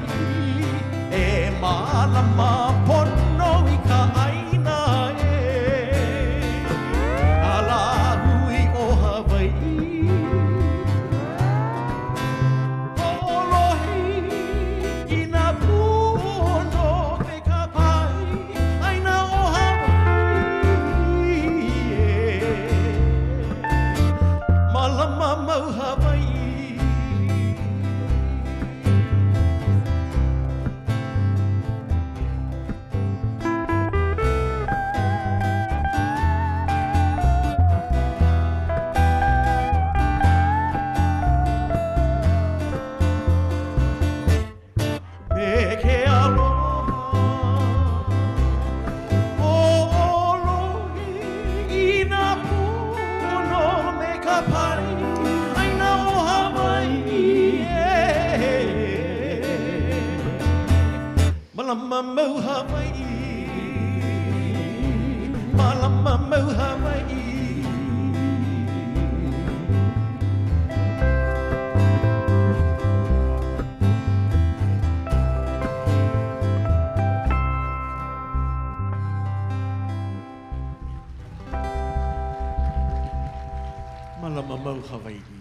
M: e malama pono I ka aina ala hui o Hawai'i. Malamamau Hawai'i, malamamau Hawai'i. Malamamau Hawai'i.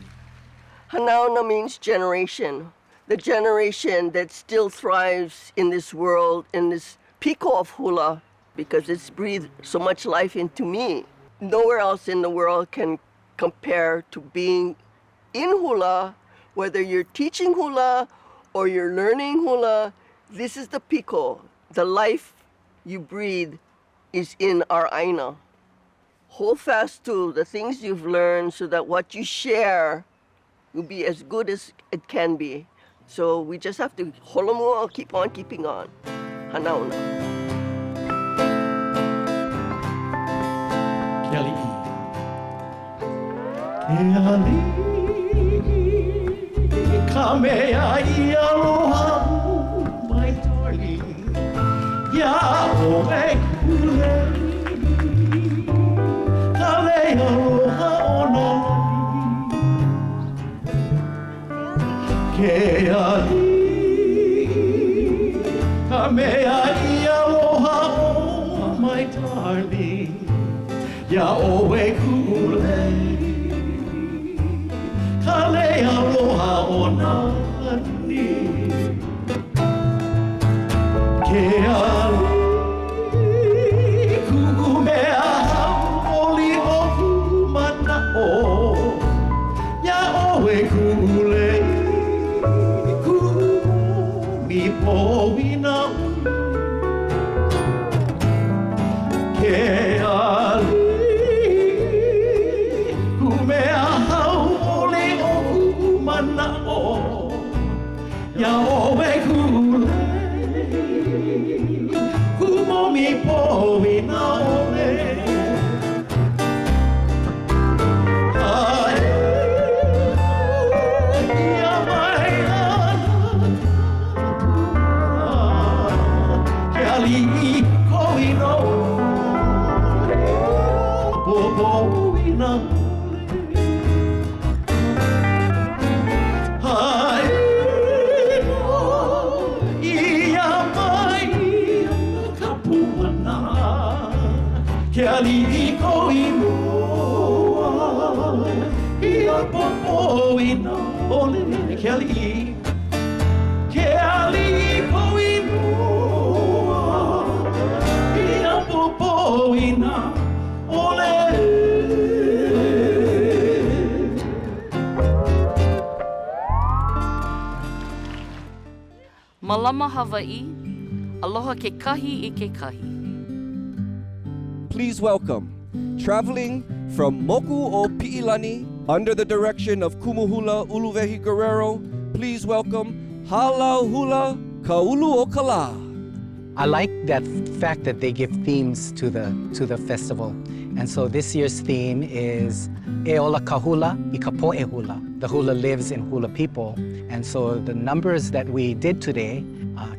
T: Hanauna means generation. The generation that still thrives in this world, in this piko of hula, because it's breathed so much life into me. Nowhere else in the world can compare to being in hula, whether you're teaching hula or you're learning hula. This is the piko. The life you breathe is in our aina. Hold fast to the things you've learned so that what you share will be as good as it can be. So we just have to holomua, keep on keeping on. Hanauna.
M: Keali'i. Keali'i. Ka mea I aloha, my darling. Ya o e kule. Ka le aloha o nani. Keali'i. Ka mea I aloha o my darling. Ya o e kule. Ka le aloha o nani. Keali'i. Kuku mea haoli o kumana o. Ya o e kule. Kuku mi powina u. Keali'i. Ya o e kule, kumo mi powi na o e. Ae, ia mai ana, ole ke ali'i ke ali'i koinua ia popoina ole
J: Malama Hawai'i, aloha ke kahi I ke kahi.
A: Please welcome, traveling from Moku o Pi'ilani, under the direction of Kumuhula Uluwehi Guerrero, please welcome Hālau Hula Kaulu o Kala.
U: I like that fact that they give themes to the festival. And so this year's theme is E ola ka hula I ka po'e hula. The hula lives in hula people. And so the numbers that we did today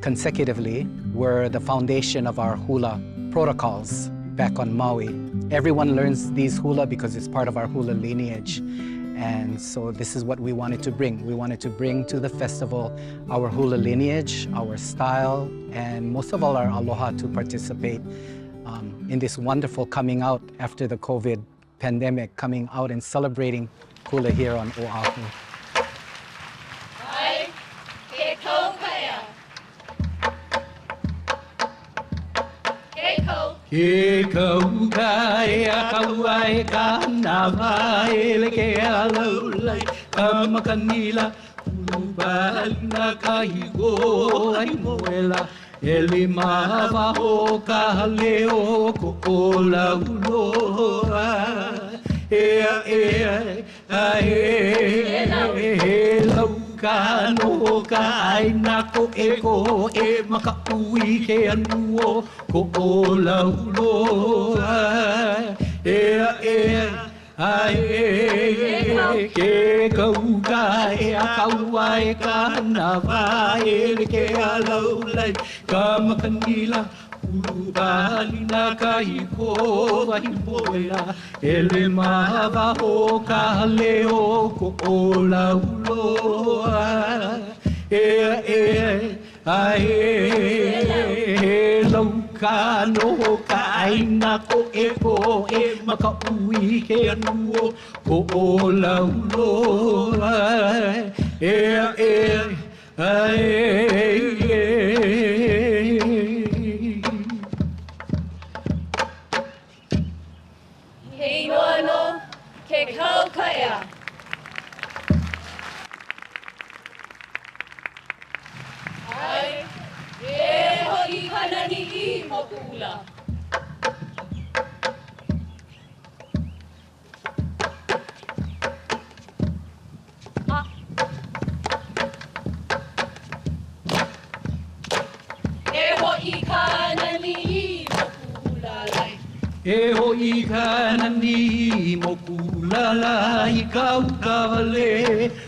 U: consecutively were the foundation of our hula protocols back on Maui. Everyone learns these hula because it's part of our hula lineage. And so this is what we wanted to bring. We wanted to bring to the festival our hula lineage, our style, and most of all our aloha to participate in this wonderful coming out after the COVID pandemic, coming out and celebrating hula here on Oahu.
K: Ai, ke kaukaya. Ke kau.
M: Ke kaukaya kauai ka nawai le ke alaulai ka makanila ulubalina ka higo ai moela Eli mawa o ka leo ko ola uloa ea lau ka no ka aina ko e maka ui ke anuo ko ola uloa ea ke kauka e a kaua e ka nawa e ke alaulai ka makanila ulubalina ka hiko wahi moela ele mawa o ka leo ko ola uloa lau ka no ka aina ko e maka ui ke anuo ko ola uloa
K: Hei noa no ke kaukaya. Ai, e hoi kanani I moku ula. E hoi kanani I moku ula lai.
M: E hoi kanani moku lala I kau kawale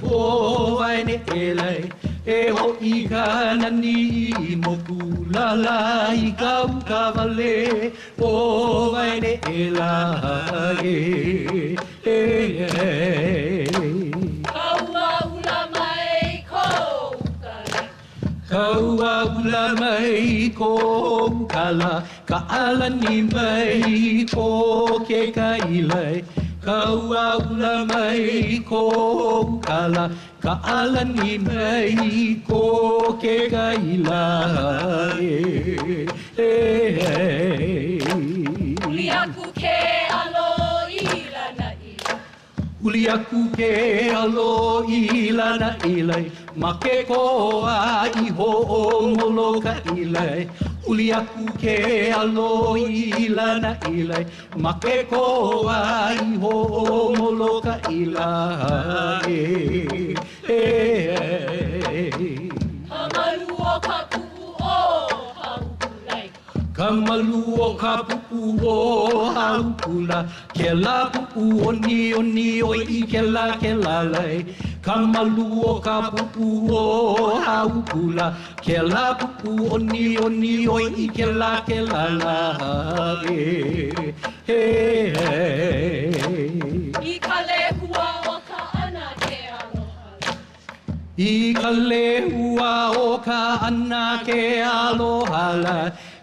M: o waine elai E hoi kanani moku lala I kau kawale o waine elai
K: Kaua ula mai koukala.
M: Kaua ula mai ko kala ka alani mai ko ke kailai Kaua ula mai ko kala ka alani mai ko ke kailai
K: Uli aku ke alo ilana ila.
M: Uli aku ke alo ilana ilai ma ke koa I ho o molo ka ilai Uli aku ke alo ilana ilai ma ke koa I ho o molo ka ilai
K: Kamalu o ka pupu o haukulai.
M: Kamalu o ka pupu o haukula Ke la pupu o ni o I ke la lai Kamalu o ka pupu o haukula Ke la pupu o ni o I ke la lai
K: I ka lehua o ka ana ke aloha.
M: I ka lehua o ka ana ke aloha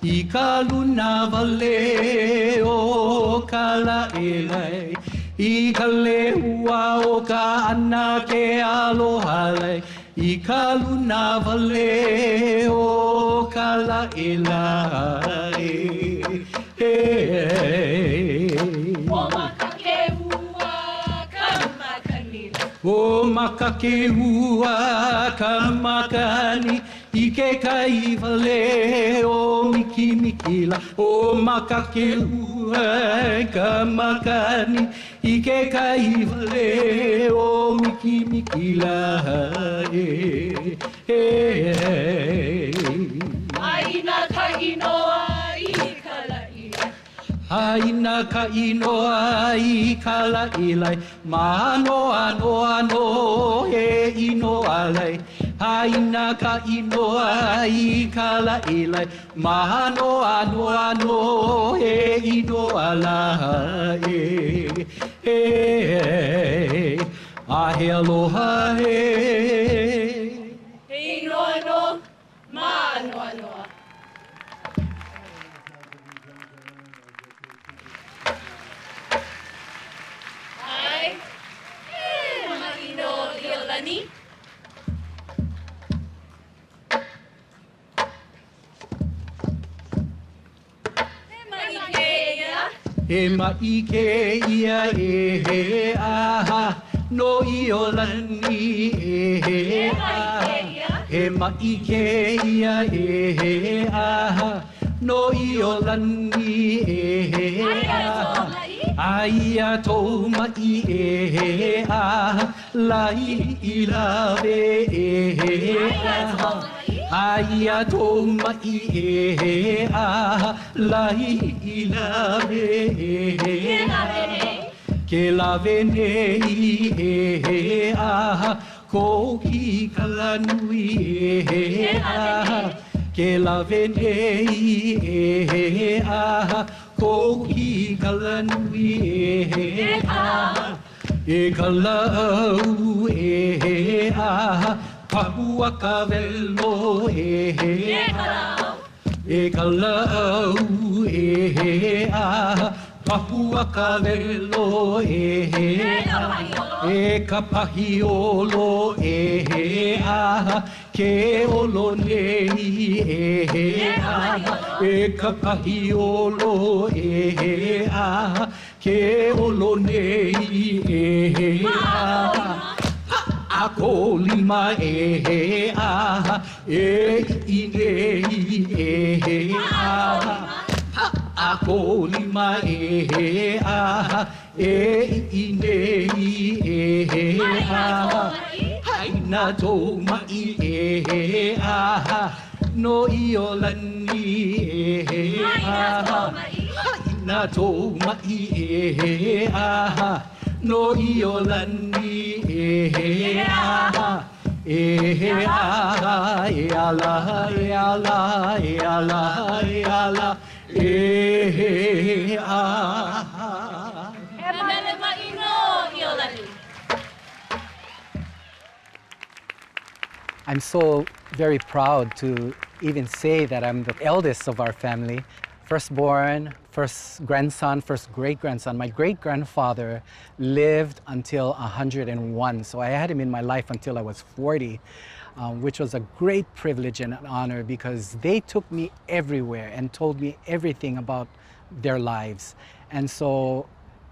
M: I ka luna wale o ka laelai I ka lehua o ka ana ke aloha lai, I ka luna wale o ka laʻilai.
K: O makakehua ka makanila.
M: O makakehua ka makani, I ke kai wale o mikimikila. O makakehua ka makani, I ke kai wale o mikimikila.
K: Aina ka inoa I ka laʻilai.
M: Aina ka inoa I ka laʻilai, mano ano ano he inoa lai. Aina ka inoa I ka laʻilai, mano ano ano he inoa lai. Ahe aloha he.
K: He inoa no, ma anoa noa. Ai, ma ino Iolani.
M: E maike ia e he aha, no Iolani e he aha. E maike ia e he aha, no Iolani e he aha. Aia tō mai e he aha, lai I lawe e he aha. Aia tō mai e he aha, lai I lawe e he aha. Ke lawe nei e he aha, ko ki kalanui e he aha. Ke lawe nei e he aha, ko ki kalanui e he aha. E ka lau e he aha, pahua ka velo e he aha. E ka lau e he aha, pahua ka velo e he aha. E ka pahiolo e he aha, ke olo nei e he aha. E ka pahiolo e he aha, ke olo nei e he aha. Ako lima e he aha, e I nei e he aha. Ako lima e he aha, e I nei e he aha. Haina tō mai e he aha, no Iolani e he aha. Haina tō mai e he aha, no Iolani e he aha. E he aha, e ala, e ala, e ala, e ala, e he aha.
K: Mele ma ino Iolani.
U: I'm so very proud to even say that I'm the eldest of our family. Firstborn, first grandson, first great-grandson. My great-grandfather lived until 101, so I had him in my life until I was 40, which was a great privilege and an honor because they took me everywhere and told me everything about their lives. And so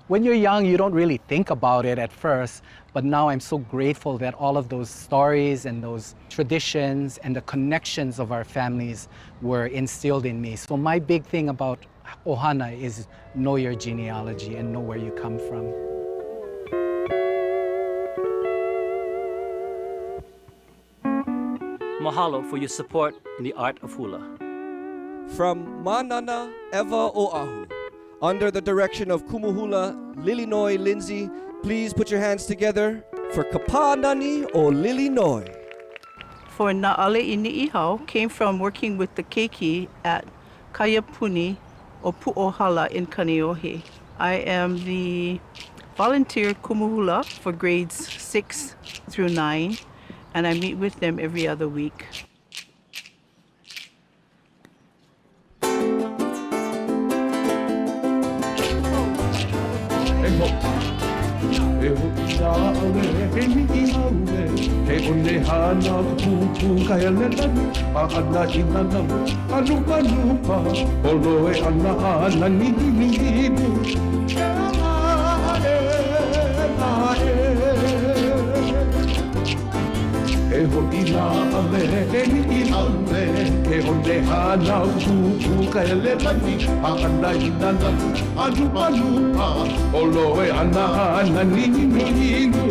U: when you're young, you don't really think about it at first, but now I'm so grateful that all of those stories and those traditions and the connections of our families were instilled in me. So my big thing about Ohana is know your genealogy and know where you come from.
N: Mahalo for your support in the art of hula.
A: From Manana Eva Oahu, under the direction of Kumuhula Lilinoi Lindsay, please put your hands together for Kapanani o Lilinoi.
I: For Na'ale Ini'ihau came from working with the keiki at Kaiapuni o Pu'ohala in Kaneohe. I am the volunteer kumuhula for grades 6 through 9, and I meet with them every other week.
B: one hana kuku kaelelani, ahana inanamu, alupa lupa, oloe ana ana nihinihidu. E hoi nā ale, e ni ale, e one hana kuku kaelelani, ahana inanamu, alupa lupa, oloe ana ana nihinihidu.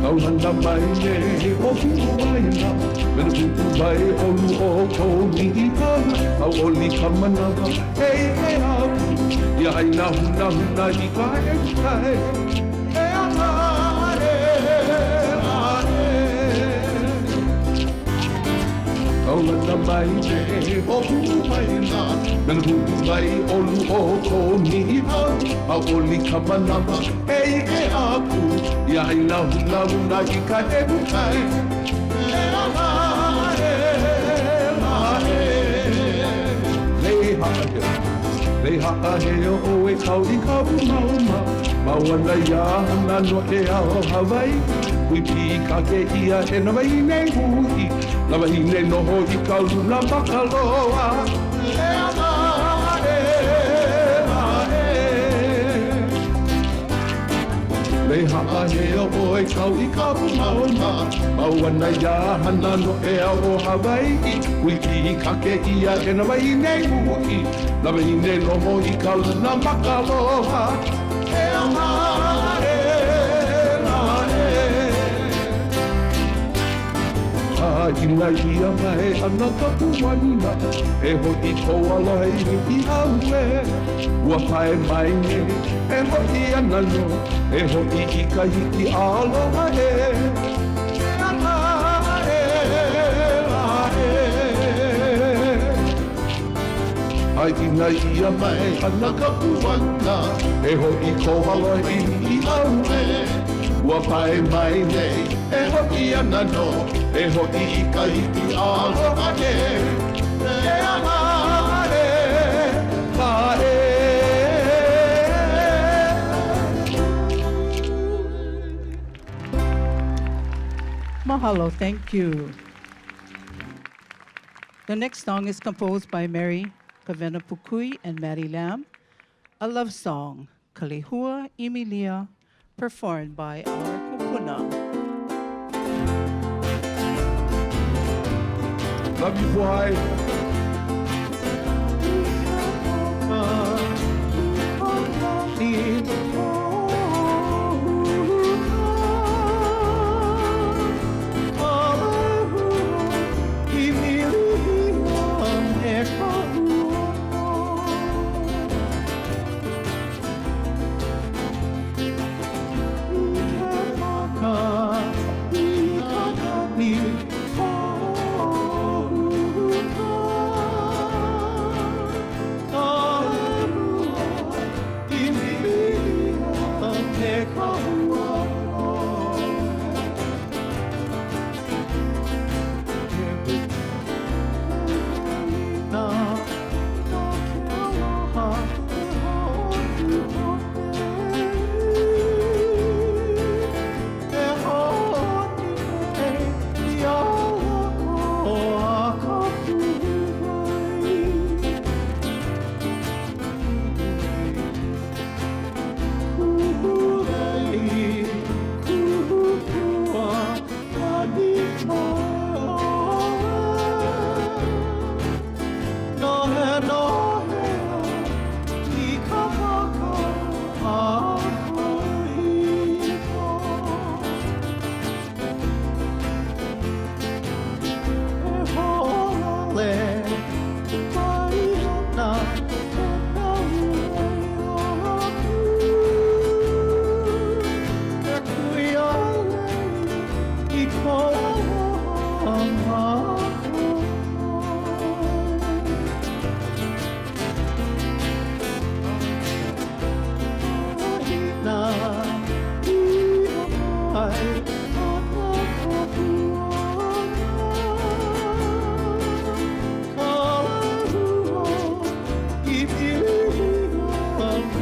B: Kaulanda mai ne o Hawai'i, mena pupu mai olu o koni hana, au oli kamanawa, hei he aku, ia haina huna huna I ka e kai, he aha e Kaulanda mai ne o Hawai'i, mena pupu mai olu o koni hana, au oli kamanawa, hei he aku, ia haina huna huna I ka e kai, he aha e Leha he o e kau I kau mauma, mawana ia hana no e ao Hawai'i, hui pi ka ke ia e na wahine hui, na wahine noho I kau luna makaloa, he aha Leha he o e kau I kau mauma, mawana ia hana no e ao Hawai'i, hui pi ka ke ia e na wahine hui, na wahine noho I kau luna makaloa, he aha Ina ia mai ana ka puana, e hoi ko aloha I haue, ua pae mai ne, e hoi ana no, e hoi I ka hiki aloha he. Ina ia mai ana ka puana, e hoi ko aloha I haue, ua pae mai ne, e hoi ana no, e hoi I ka hiki aloha he. E amare, pare.
I: Mahalo, thank you. The next song is composed by Mary Kavena Pukui and Maddie Lamb, a love song, Kalehua Emilia, performed by our kupuna.
B: Love you, boy.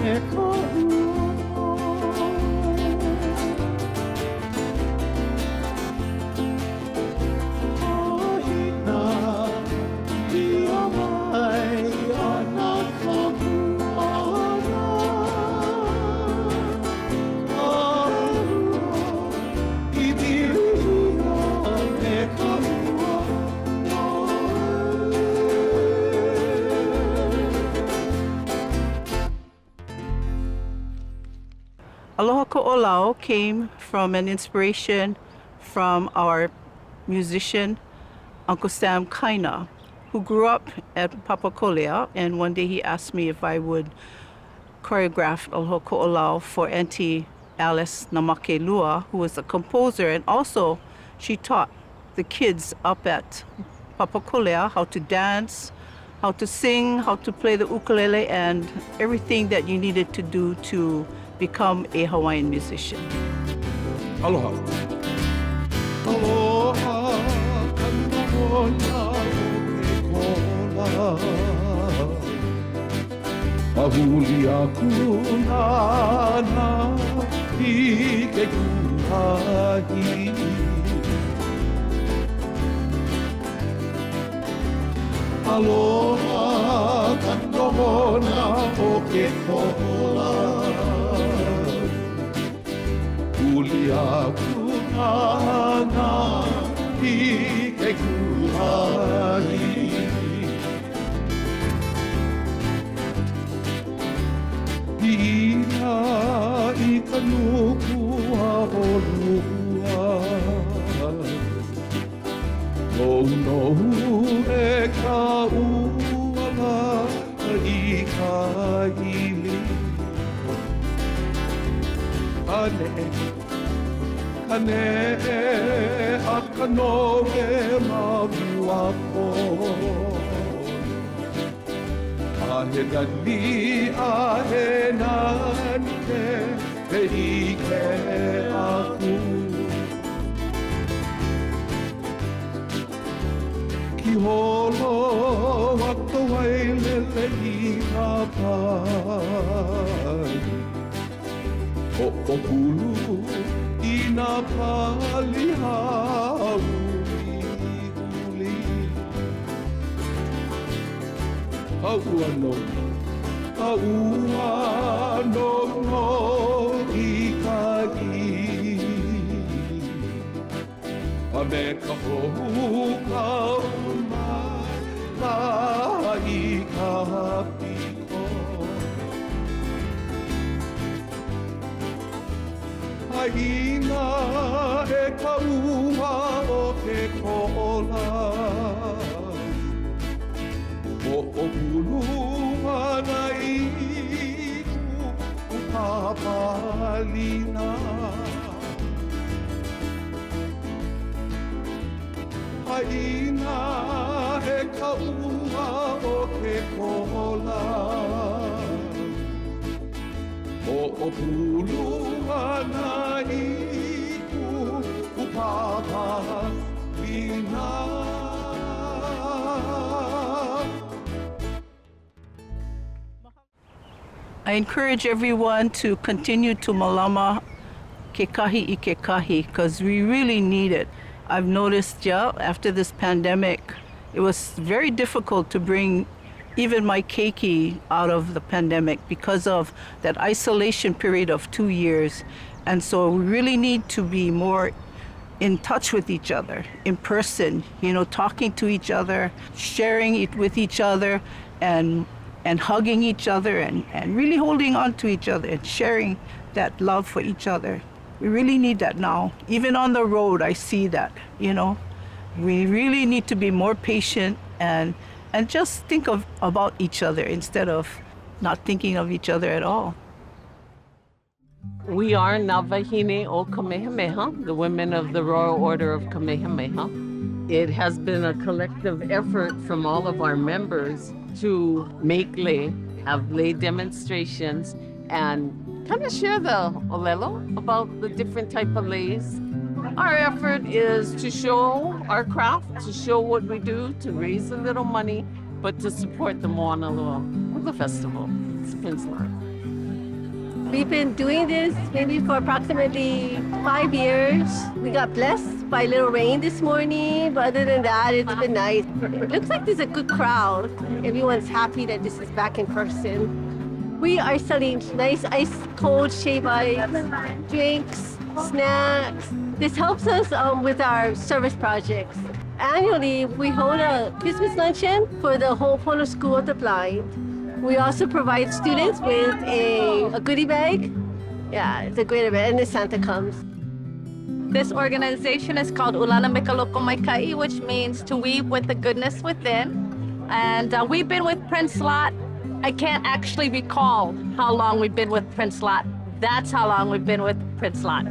M: Echo
I: Aloha Ko'olau came from an inspiration from our musician, Uncle Sam Kaina, who grew up at Papakolea, and one day he asked me if I would choreograph Aloha Ko'olau for Auntie Alice Namakelua, who was a composer, and also she taught the kids up at Papakolea how to dance, how to sing, how to play the ukulele, and everything that you needed to do to become a Hawaiian musician.
B: Aloha. Aloha, kanohona o ke kola. Mahuli aku nana I ke kuhahi. Aloha, kanohona o ke kola. Huli aku nana I ke kuhahi. Ina I ka nuku a holua. Nohu e ka uala I ka ili. Kane a ka noe mavu ako. Ahe nani, ahe nani ke ike aku. Ki holo waka wailele I ka pai. O hulu I na pali hauli huli. Aua no I ka I. A me ka hohu ka umai ka I ka piko. Haina e ka ua o ke kola. O hulu ana I ku papalina. Haina e ka ua o ke kola. O hulu ana I ku papalina.
I: I encourage everyone to continue to malama kekahi I kekahi, because we really need it. I've noticed, after this pandemic, it was very difficult to bring even my keiki out of the pandemic because of that isolation period of 2 years. And so we really need to be more in touch with each other, in person, talking to each other, sharing it with each other, and hugging each other, and really holding on to each other and sharing that love for each other. We really need that now. Even on the road, I see that, We really need to be more patient and just think about each other instead of not thinking of each other at all.
H: We are Navahine o Kamehameha, the women of the Royal Order of Kamehameha. It has been a collective effort from all of our members to make lei, have lei demonstrations, and kind of share the olelo about the different type of leis. Our effort is to show our craft, to show what we do, to raise a little money, but to support the Mauna Loa Hula Festival. It's Prince Lot.
V: We've been doing this maybe for approximately 5 years. We got blessed by a little rain this morning, but other than that, it's been nice. It looks like there's a good crowd. Everyone's happy that this is back in person. We are selling nice ice cold shave ice, drinks, snacks. This helps us with our service projects. Annually, we hold a Christmas luncheon for the Ho'opono School of the Blind. We also provide students with a goodie bag Yeah, it's a great event, and the Santa comes.
D: This organization is called Ulana Mekaloko Maikai, which means to weave with the goodness within. And we've been with Prince Lot. I can't actually recall how long we've been with Prince Lot. That's how long we've been with Prince Lot.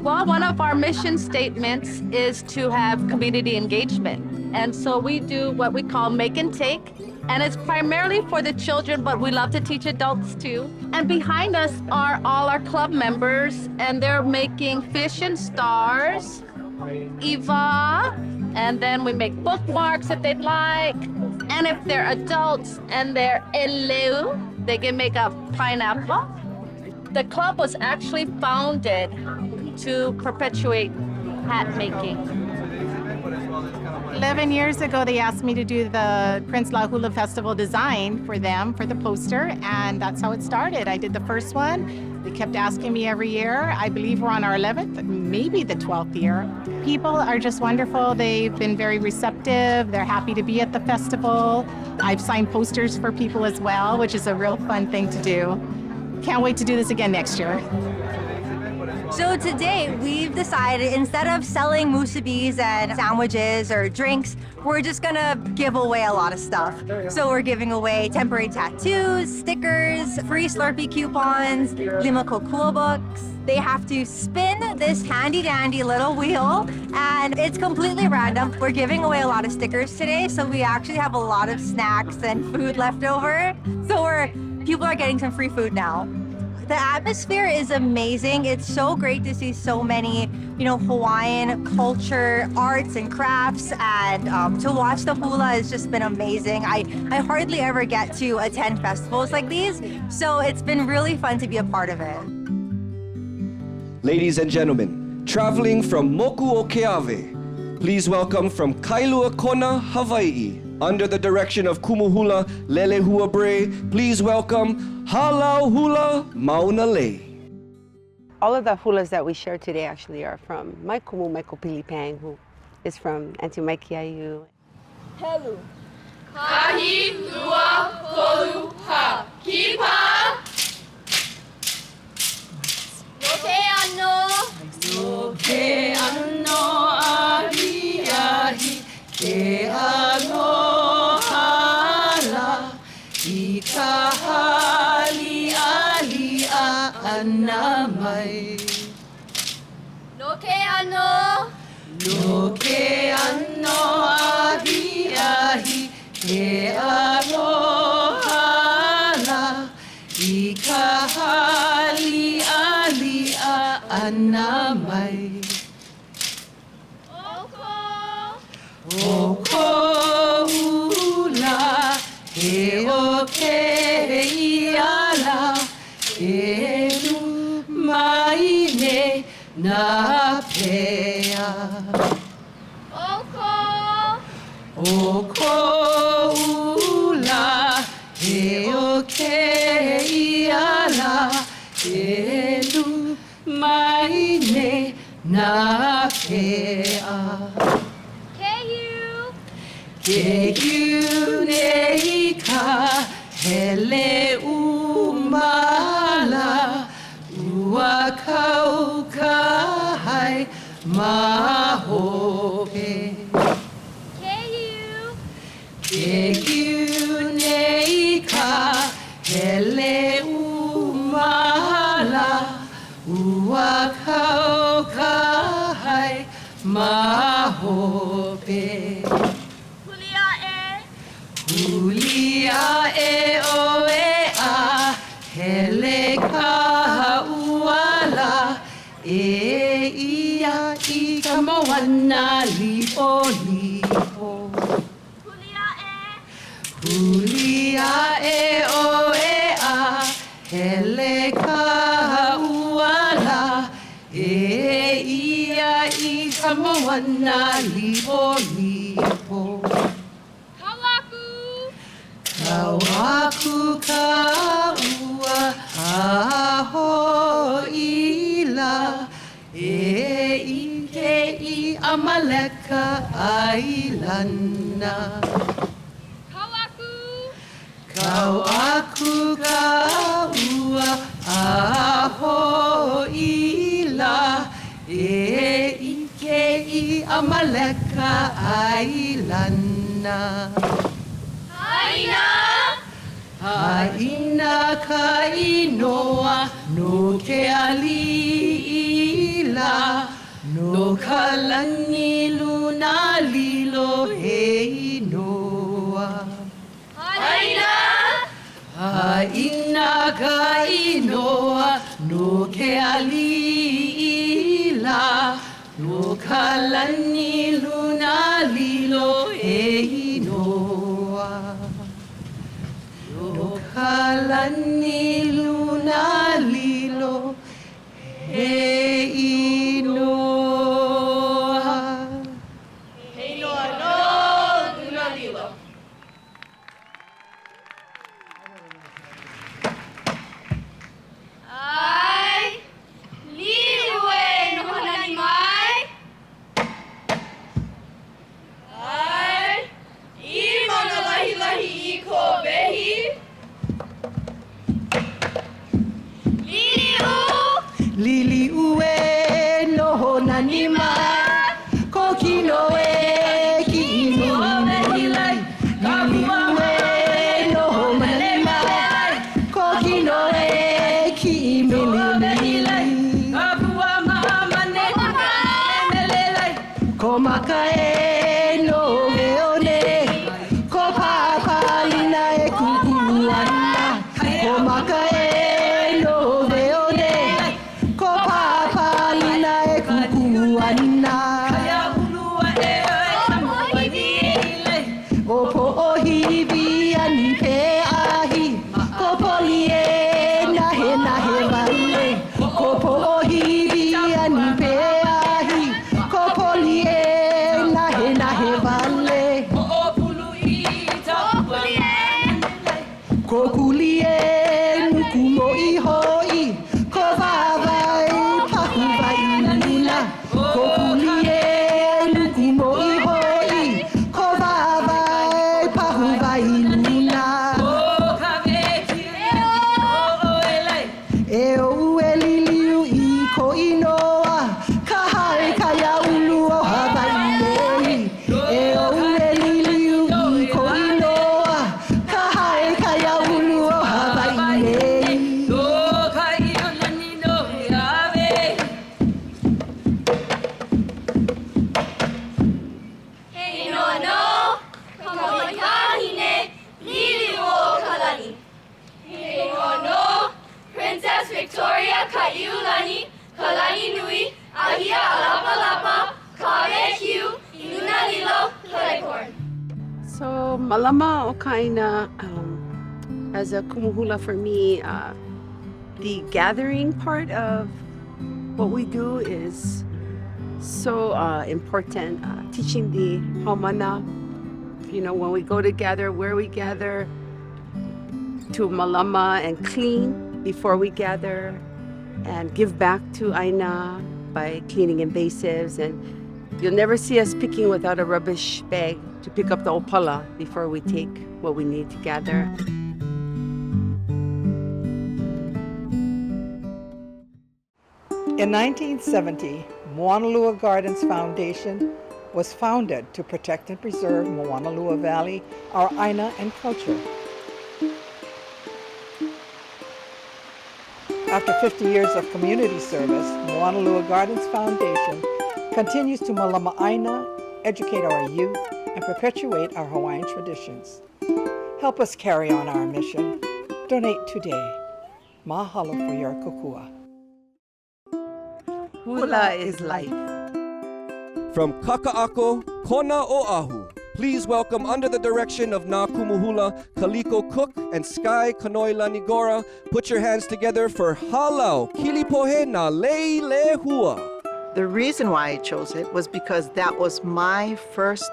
D: Well, one of our mission statements is to have community engagement. And so we do what we call make and take. And it's primarily for the children, but we love to teach adults too. And behind us are all our club members, and they're making fish and stars, Eva, and then we make bookmarks if they'd like. And if they're adults and they're elu, they can make a pineapple. The club was actually founded to perpetuate hat making.
C: 11 years ago, they asked me to do the Prince La Hula Festival design for them, for the poster, and that's how it started. I did the first one. They kept asking me every year. I believe we're on our 11th, maybe the 12th year. People are just wonderful. They've been very receptive. They're happy to be at the festival. I've signed posters for people as well, which is a real fun thing to do. Can't wait to do this again next year.
L: So today we've decided instead of selling musubis and sandwiches or drinks, we're just gonna give away a lot of stuff. So we're giving away temporary tattoos, stickers, free Slurpee coupons, lima kokua books. They have to spin this handy dandy little wheel, and it's completely random. We're giving away a lot of stickers today, so we actually have a lot of snacks and food left over. So people are getting some free food now. The atmosphere is amazing. It's so great to see so many, Hawaiian culture, arts and crafts, and to watch the hula has just been amazing. I hardly ever get to attend festivals like these, so it's been really fun to be a part of it.
A: Ladies and gentlemen, traveling from Moku o Keawe, please welcome from Kailua Kona, Hawai'i, under the direction of Kumuhula Lele Huabre, please welcome Hālau Hula Maunalei.
W: All of the hulas that we share today actually are from my kumu, Michael Pilipang, who is from Antimaikiaiu.
K: Helu. Kahi, lua, kolu, ha. Kipa. Loke ano. Loke ano ahi ahi. Ke aloha la. Ika hali ali a anamai. Loke ano. Loke ano ahi ahi. Ke aloha la. Ika hali ali a anamai. Oko ula, he o ke iala, e nu mai ne na pea. Oko ula, he o ke iala, e nu mai ne na pea. Ke nei ka hele umala ua kau ka hai mahope. Ke nei ka hele umala ua kau ka hai mahope. Hulia e o e a, hele ka uala, e ia I ka moana lipo lipo. Hulia e o e a, hele ka uala, e ia I ka moana lipo lipo. Kawaku ka ua aho ila e ike I Amaleka ailana. Kawaku ka ua aho
M: Amaleka Ailana.
K: Aina.
M: Aina ka inoa no ke alila no ka lani luna lilo he inoa.
K: Aina.
M: Aina ka inoa no ke alila no ka lani luna lilo he inoa. Kalani luna lilo he inoa.
K: He inoa no luna lilo. Ai liwe no hanani mai. Ai I mana lahi lahi I ko behi.
M: Lili ue no nani mai ko kino e ki ino melilai. Lili ue no nani mai ko kino e ki ino melilai. Kapua mama ne melilai ko maka e no veone ko papa lina e kukuana ko maka e no veone ko papa lina e kukuana. Kaya ulua e o po ohivi ani pe ahi ko poli e nahe vale ko po ohivi ani pe ahi ko poli e nahe vale o pulu I ko kuli e nukumo I hoi ko vavai pahu vai nuna ko kuli e nukumo I hoi ko vavai pahu vai nuna e o ueliliu I ko inoa ka hae kaya ulu o Hawai'i nei e o ueliliu I ko inoa ka hae kaya ulu o Hawai'i nei no ka iolani no yave.
K: He inoa no kamahine lili wo kalani. He inoa no Princess Victoria Kaiulani kalani nui ahia alapa lapa kare hiu iluna lilo kalekorn.
W: So malama o kaina as a kumuhula for me, the gathering part of what we do is so important. Teaching the haumana, when we go together, where we gather, to malama and clean before we gather, and give back to Aina by cleaning invasives. And you'll never see us picking without a rubbish bag to pick up the opala before we take what we need to gather.
E: In 1970, Moanalua Gardens Foundation was founded to protect and preserve Moanalua Valley, our Aina and culture. After 50 years of community service, Moanalua Gardens Foundation continues to malama Aina, educate our youth, and perpetuate our Hawaiian traditions. Help us carry on our mission. Donate today. Mahalo for your kukua.
W: Hula is life.
A: From Kaka'ako, Kona, Oahu, please welcome under the direction of Na Kumuhula, Kaliko Cook, and Sky Kanoi Lanigora, put your hands together for Hālau, Kilipohe na Leilehua.
O: The reason why I chose it was because that was my first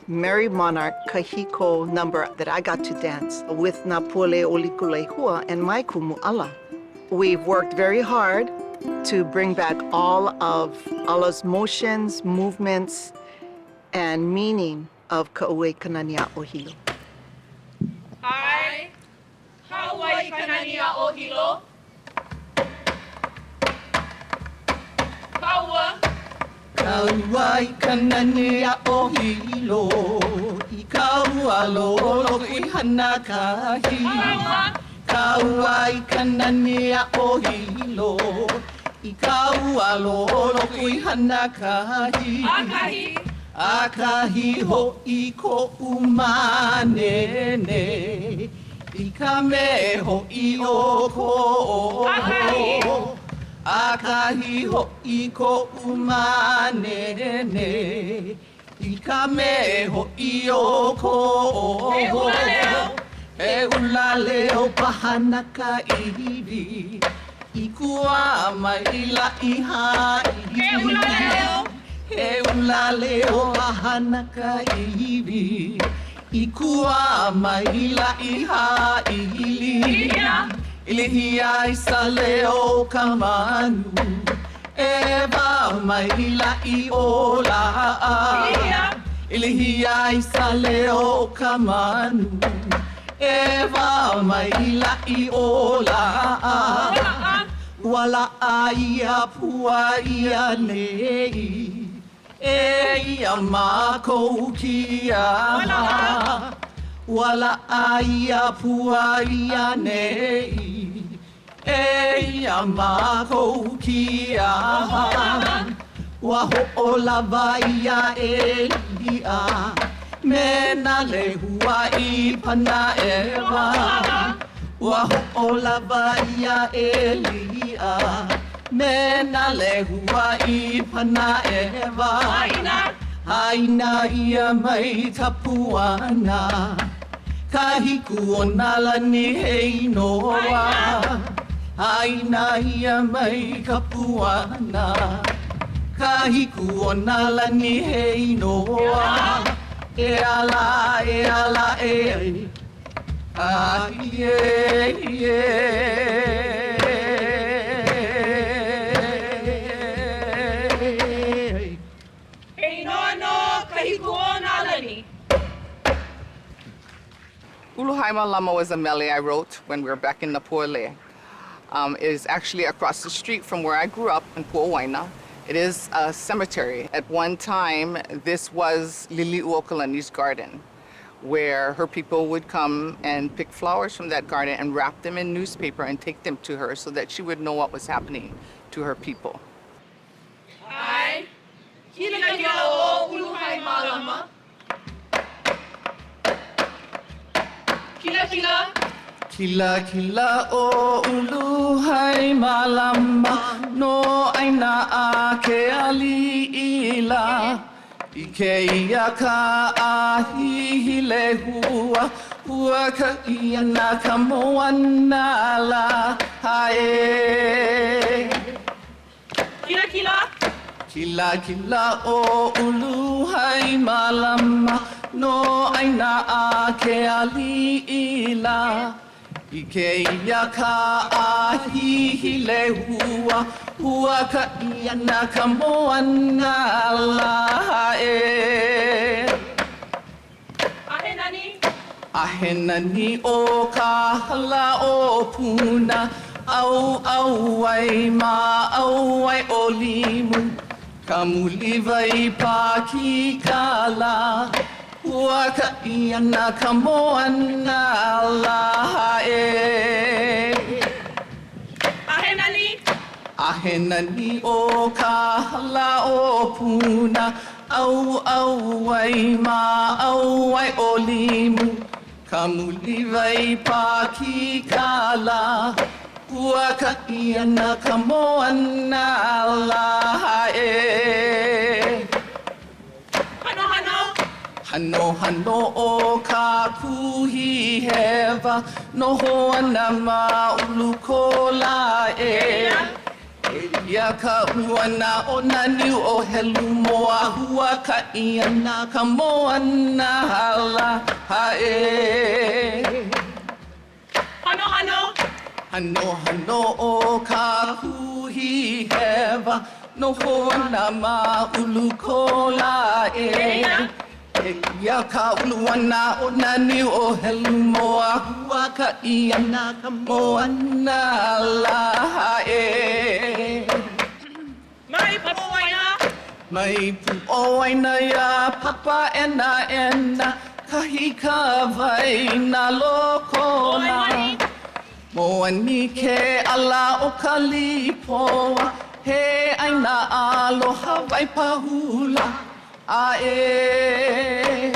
O: Merry Monarch Kahiko number that I got to dance with Na Pule Olikulehua and my Kumu'ala. We've worked very hard to bring back all of Ala's motions, movements, and meaning of Ka'ue Kanania Ohilo.
K: Ai, Hawai'i Kanania Ohilo. Kaua.
M: Kauai kanania o hilo I kaua lolo I hana kahi Kauai kanania o hilo I kaua lolo I hana kahi Akahi ho I ko umanene I ka me ho I o ko Akahi ho I ko umanene I ka me ho I o ko E ula leo pahana ka iwi I kua mai ila I ha'i E ula leo pahana ka iwi I kua mai ila I ha'i Ilihia I sa leo ka manu E wa mai ila I o la'a Ilihia I sa leo ka manu E wa mai ila I o la'a Wala ia pua ia nei E ia mākou kia Wala ia pua ia nei E ia mākou kia Waho o lava ia e lia Mena le hua I pana ewa Waho o lava ia e lia Mena le hua I pana ewa Haina ia mai tapuana Kahiku o nalani hei noa Haina ia mai kapuana Kahiku o nalani hei noa E ala e
P: Uluhaima Lama was a mele I wrote when we were back in Napole. It is actually across the street from where I grew up in Pu'awaina. It is a cemetery. At one time, this was Lili'uokalani's garden, where her people would come and pick flowers from that garden and wrap them in newspaper and take them to her so that she would know what was happening to her people.
F: Ai, kila o Uluhaima Lama. Kila kila.
M: Kila kila o Uluhaima Lama no aina a ke ali'ila Ike ia ka ahihile hua ka ia na ka moana la hae
F: Kila kila.
M: Kila kila o Uluhaima Lama no aina a ke ali'ila Ike ia ka ahihile hua ka ia na ka moana la e Ahenani o ka hala o puna Au ai ma au ai o limu Ka muliva I paki kala Hua ka ia na ka moana la e Ahenani o ka hala o puna Au ai ma au ai o limu Ka muliva I paki kala Hua ka ia na ka moana la e Hano hano o ka kuhi hewa No hoana ma ulu ko la e Ia ka uana o nani o helu moa Hua ka ia na ka moana la e Hano hano o ka kuhi hewa No hoana ma ulu ko la e Ia ka uluana o nani o helu moa Hua ka ia na ka moana la e
F: Mai Pu'awaina.
M: Mai pu o aina ya papa ena kahi ka vai na lokona. Moani ke ala o ka lipoa he aina aloha vai pahula a e.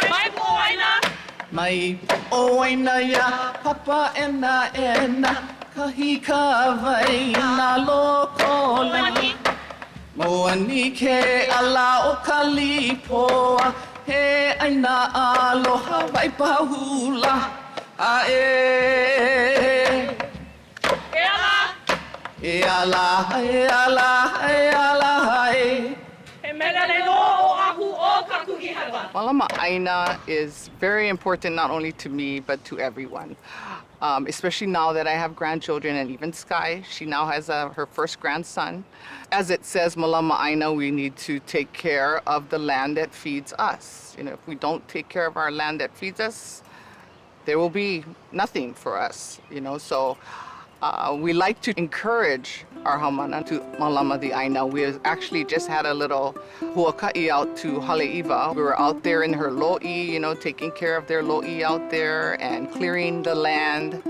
M: Mai pu o aina. Mai pu o aina ya papa ena kahi ka vai na lokona. Moani ke ala o ka lipoa he aina aloha vai pahula a e. E ala, e ala, e ala, e.
P: Malama Aina is very important not only to me but to everyone. Especially now that I have grandchildren and even Sky, she now has her first grandson. As it says, Malama Aina, we need to take care of the land that feeds us. You know, if we don't take care of our land that feeds us, there will be nothing for us, you know. So we like to encourage our haumana to Malama the Aina. We actually just had a little huaka'i out to Haleiwa. We were out there in her lo'i, you know, taking care of their lo'i out there and clearing the land.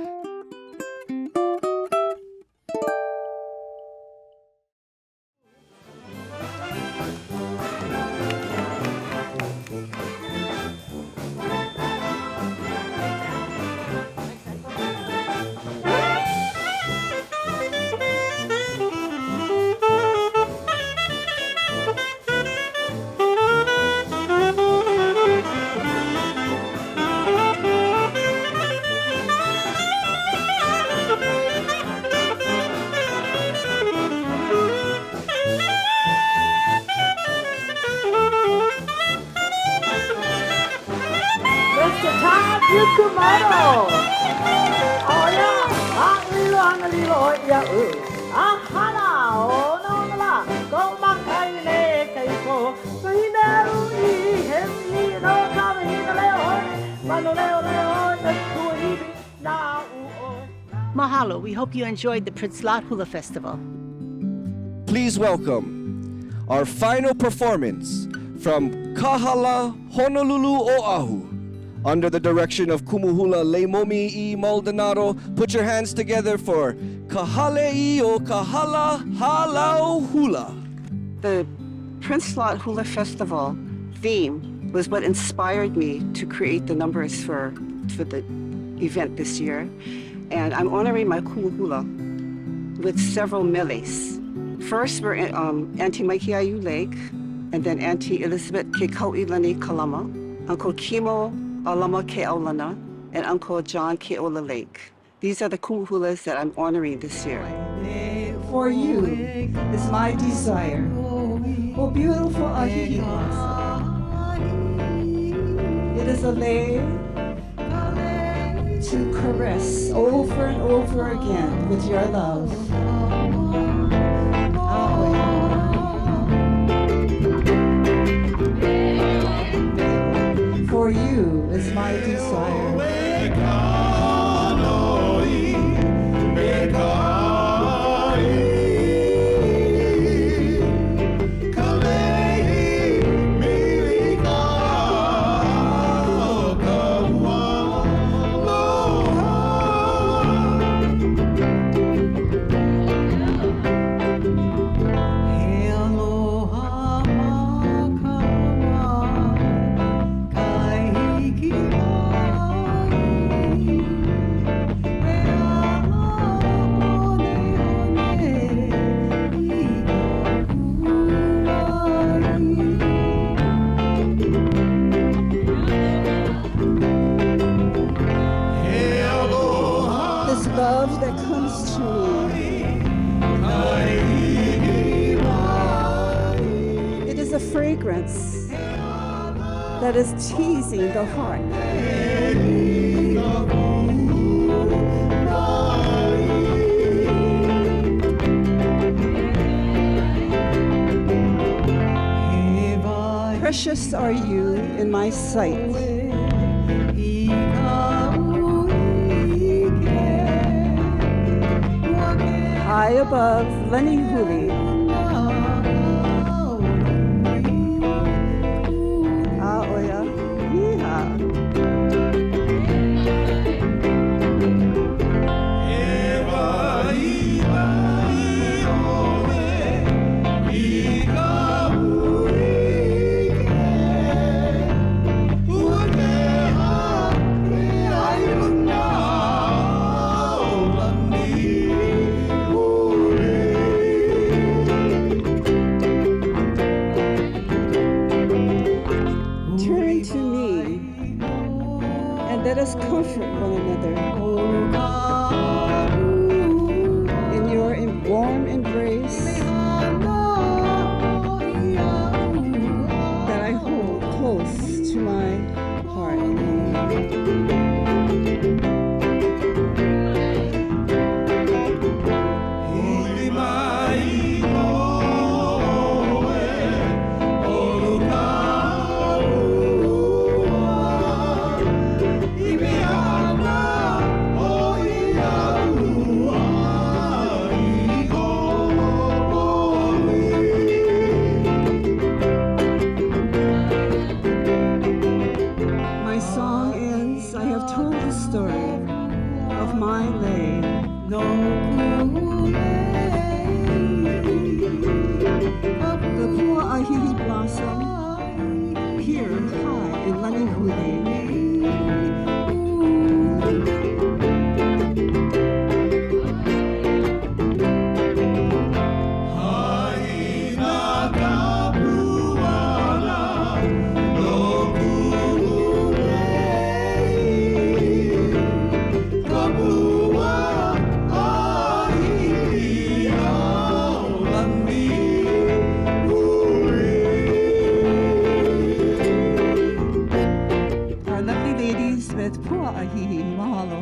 Q: Mahalo. We hope you enjoyed the Prince Lot Hula Festival.
A: Please welcome our final performance from Kahala, Honolulu, Oahu. Under the direction of Kumuhula Leimomi I Maldonado, put your hands together for Kahale'i o Kahala Hālau Hula.
G: The Prince Lot Hula Festival theme was what inspired me to create the numbers for the event this year. And I'm honoring my kumuhula with several meles. First, we're in Auntie Maikiayu Lake, and then Auntie Elizabeth Ke Kauilani Kalama, Uncle Kimo Alama Ke Aulana, and Uncle John Ke Ola Lake. These are the kumuhulas that I'm honoring this year.
E: For you is my desire, oh beautiful ahihi. It is a lei to caress over and over again with your love. For you is my desire. Love that comes to me. It is a fragrance that is teasing the heart. Precious are you in my sight. High above Lenihuli,
G: The pua'ihihi blossom here high in Lanihule. Our lovely ladies with pua'ihihi. Mahalo.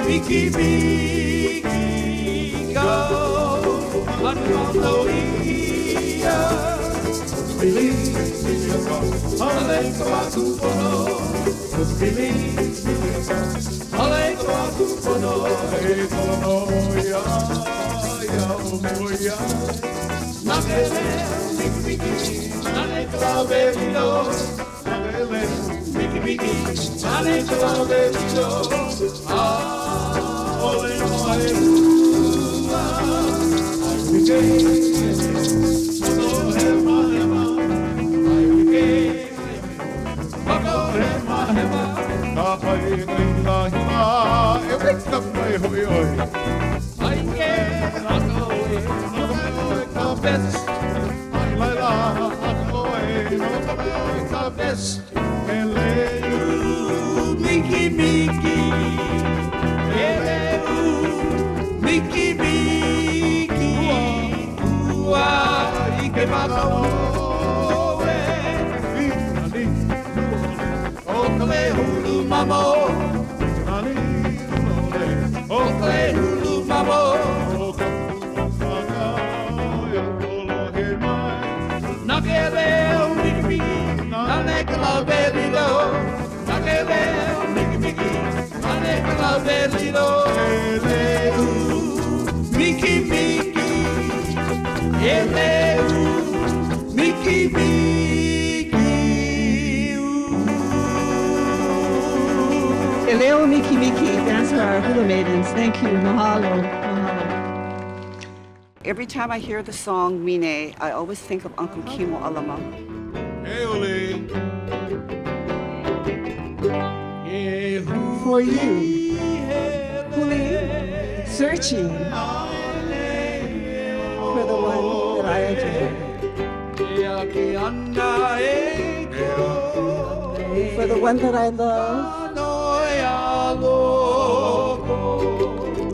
M: Miki Miki go Manualoia Billy Hale Kawaku Pono Billy Hale Kawaku Pono Hey Konoya Ya Omoya Nagele Miki Miki Nane Kawabelino Nagele Miki Miki Nane Kawabelino Ole Noe Hula Aike Moko Hema Hema Aike Moko Hema Hema Kapai Leila Hima Eweka Mai Hoi Hoi Aike Moko Hema Kabes Laila Moko Hema Kabes Eleu Miki Miki Miki Miki Ua Ike Makao Okale Hulu Mamo Okale Hulu Mamo Nakele Miki Miki Nanekala Belilo Nakele Miki Miki Nanekala Belilo Miki Miki Eleu Miki Miki
G: Eleo Miki Miki, that's our hula maidens. Thank you. Mahalo. Mahalo. Every time I hear the song Mine, I always think of Uncle Kimo Alama. For you, Huli, searching for the one that I adore. For the one that I love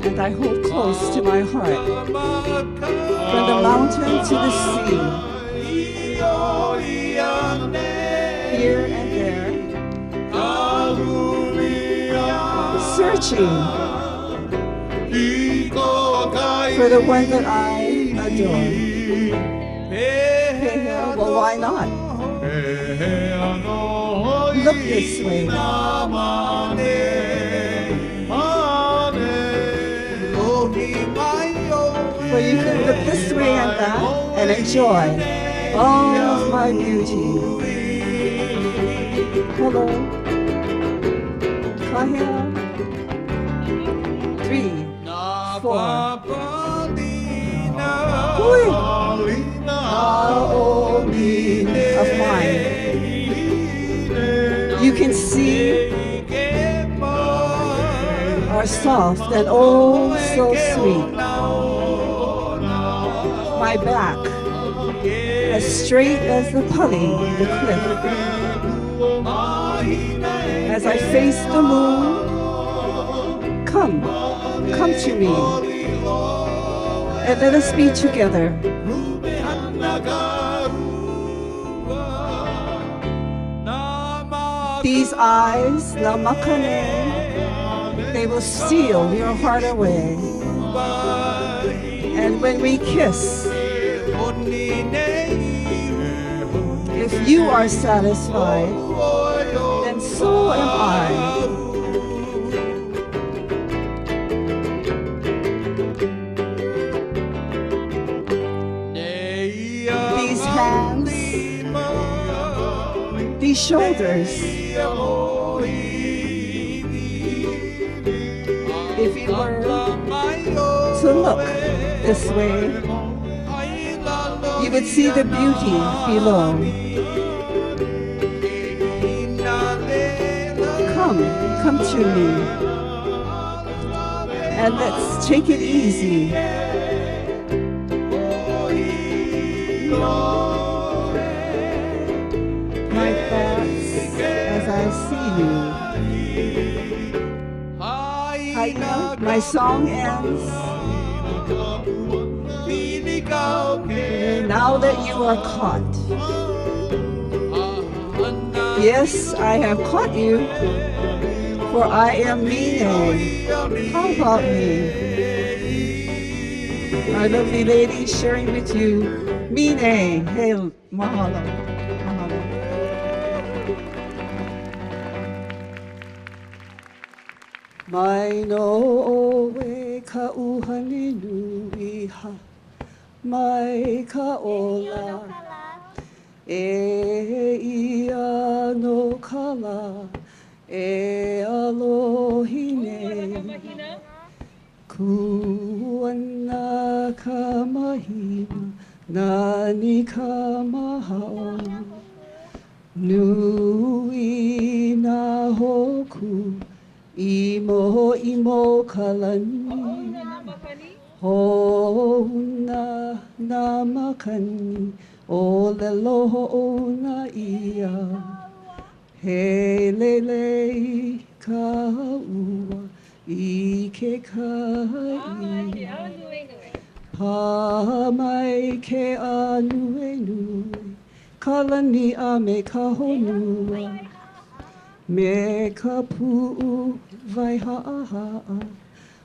G: and I hold close to my heart. From the mountain to the sea, here and there, searching for the one that I adore. Well, why not? Look this way. Where you can look this way and that and enjoy all of my beauty. Hello. Kahea. 3, 4. Of mine. You can see are soft and oh so sweet. My back, as straight as the pulley, the cliff. As I face the moon, come to me, and let us be together. These eyes, namakane, they will steal your heart away. And when we kiss, if you are satisfied, then so am I.
O: these shoulders. If you were to look this way, you would see the beauty below. Come to me, and let's take it easy. My thoughts as I see you. My song ends. Now that you are caught. Yes, I have caught you, for I am Mine. How about me? Our lovely lady sharing with you, Mine. Hey, mahalo. Mahalo. Mai no oe ka uhane nui ha, mai ka ola. E ia no kala, e alohine. Kuana ka mahina, nani ka mahao. Nui na hoku, imo kalani. Houna na makani. O lelo o na ia, he lele ka ua I ke kai. Pa mai ke anue nui, kalani a me ka honua, me ka pu'u vai ha'a ha'a,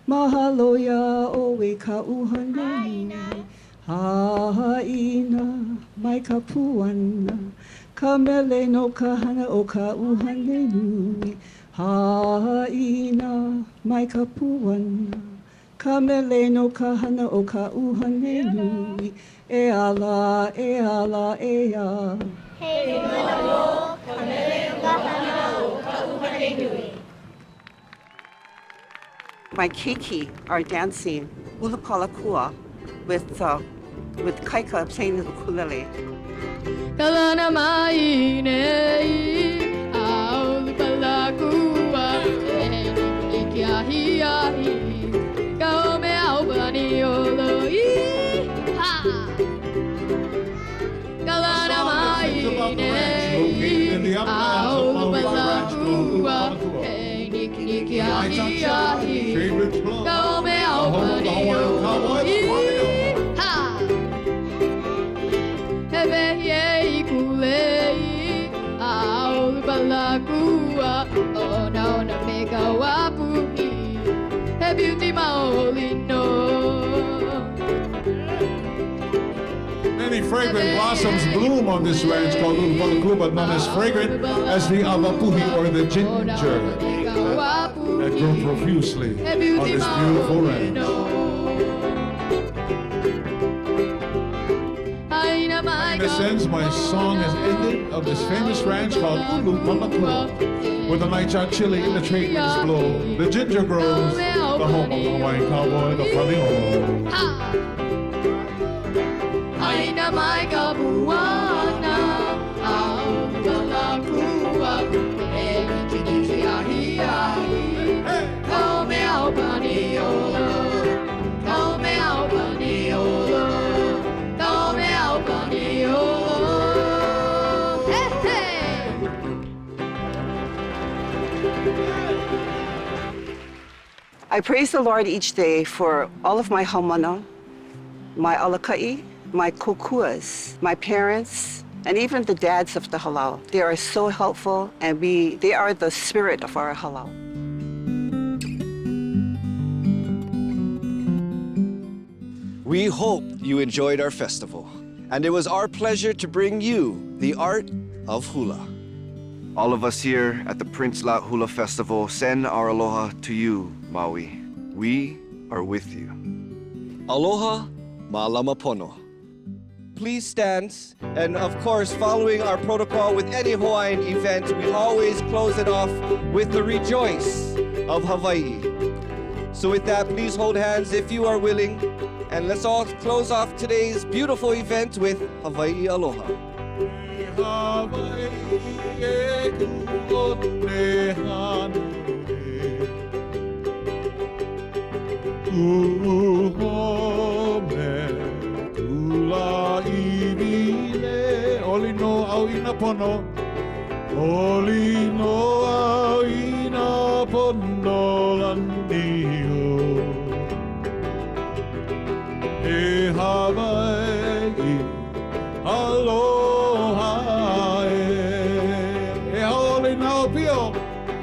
O: mahalo ya o e ka uhane nui. Ha'ina mai ka puana, ka mele no ka hana o ka uhane nui. Ha'ina mai ka puana, ka mele no ka hana o ka uhane nui. E ala, e ala, e a.
K: Hey, no, ka mele no ka hana o ka uhane nui.
G: My keiki are dancing hula palakua with Kaika playing the ukulele.
K: Kalana mai nei, au palakua, e kia hiahi, ka me au bani olo I, ha. Kalana mai nei, au palakua, e kia hiahi, ka me au bani olo I. He kulei au balakua o no na mega wapuhi he beauty maolino.
R: Many fragrant blossoms bloom on this ranch called Uluwalaku, but not as fragrant as the avapuhi or the ginger that grow profusely on this beautiful ranch. In a sense, my song has ended of this famous ranch called Uluwalaku, where the nightshot chili and the trade winds blow, the ginger grows, the home of the Hawaiian cowboy, the paliho.
K: Aina mai ka puana, au balakua, e kiki ahi ahi, kau me au paniolo, kau me au paniolo, kau me au paniolo. Hey, hey!
G: I praise the Lord each day for all of my haumana, my alaka'i, my kokuas, my parents, and even the dads of the Hālau. They are so helpful, and they are the spirit of our Hālau.
A: We hope you enjoyed our festival, and it was our pleasure to bring you the art of hula. All of us here at the Prince Lot Hula Festival send our aloha to you, Maui. We are with you. Aloha, ma'alama pono. please stand. And of course, following our protocol with any Hawaiian event, we always close it off with the rejoice of Hawaii. So with that, please hold hands if you are willing. And let's all close off today's beautiful event with Hawai'i Aloha.
R: Oli no au ina pono, oli no au ina pono lanio. E Hawaii, aloha e haoli na o pio,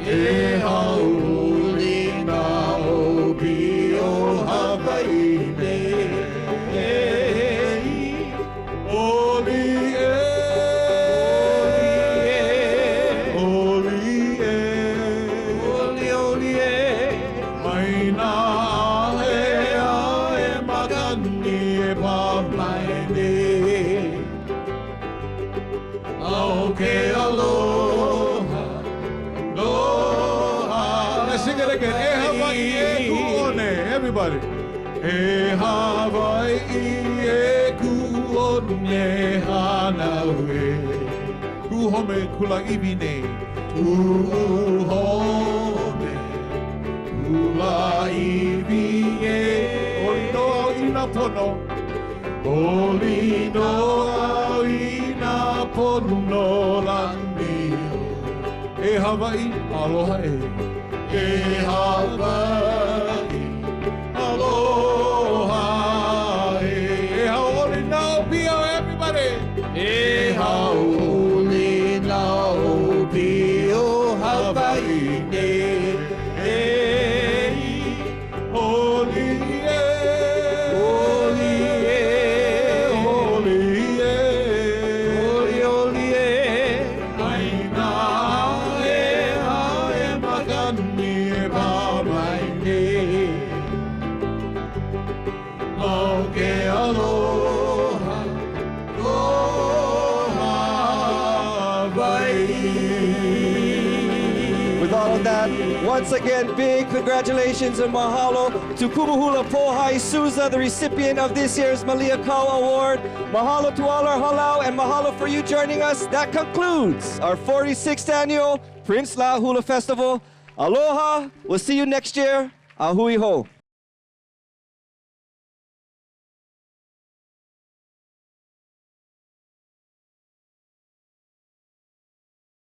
R: e haoli na o pio Hawaii ne. Okay, aloha, aloha. Let's sing it again. E Hawaii, e kuone. Everybody. E Hawaii, e kuone hanaue. Kuhome kula ibine. Kuhome kula ibine. Olino ina pono. Olino ina pono lanio. E Hawaii, aloha e. E Hawaii, aloha e. E haoli nao pio, everybody. E haoli nao pio, Hawaii ne. E holi e.
A: Once again, big congratulations and mahalo to Kumuhula Pohai Souza, the recipient of this year's Malia Craver Award. Mahalo to all our Hālau and mahalo for you joining us. That concludes our 46th annual Prince La Hula Festival. Aloha. We'll see you next year. Ahui ho.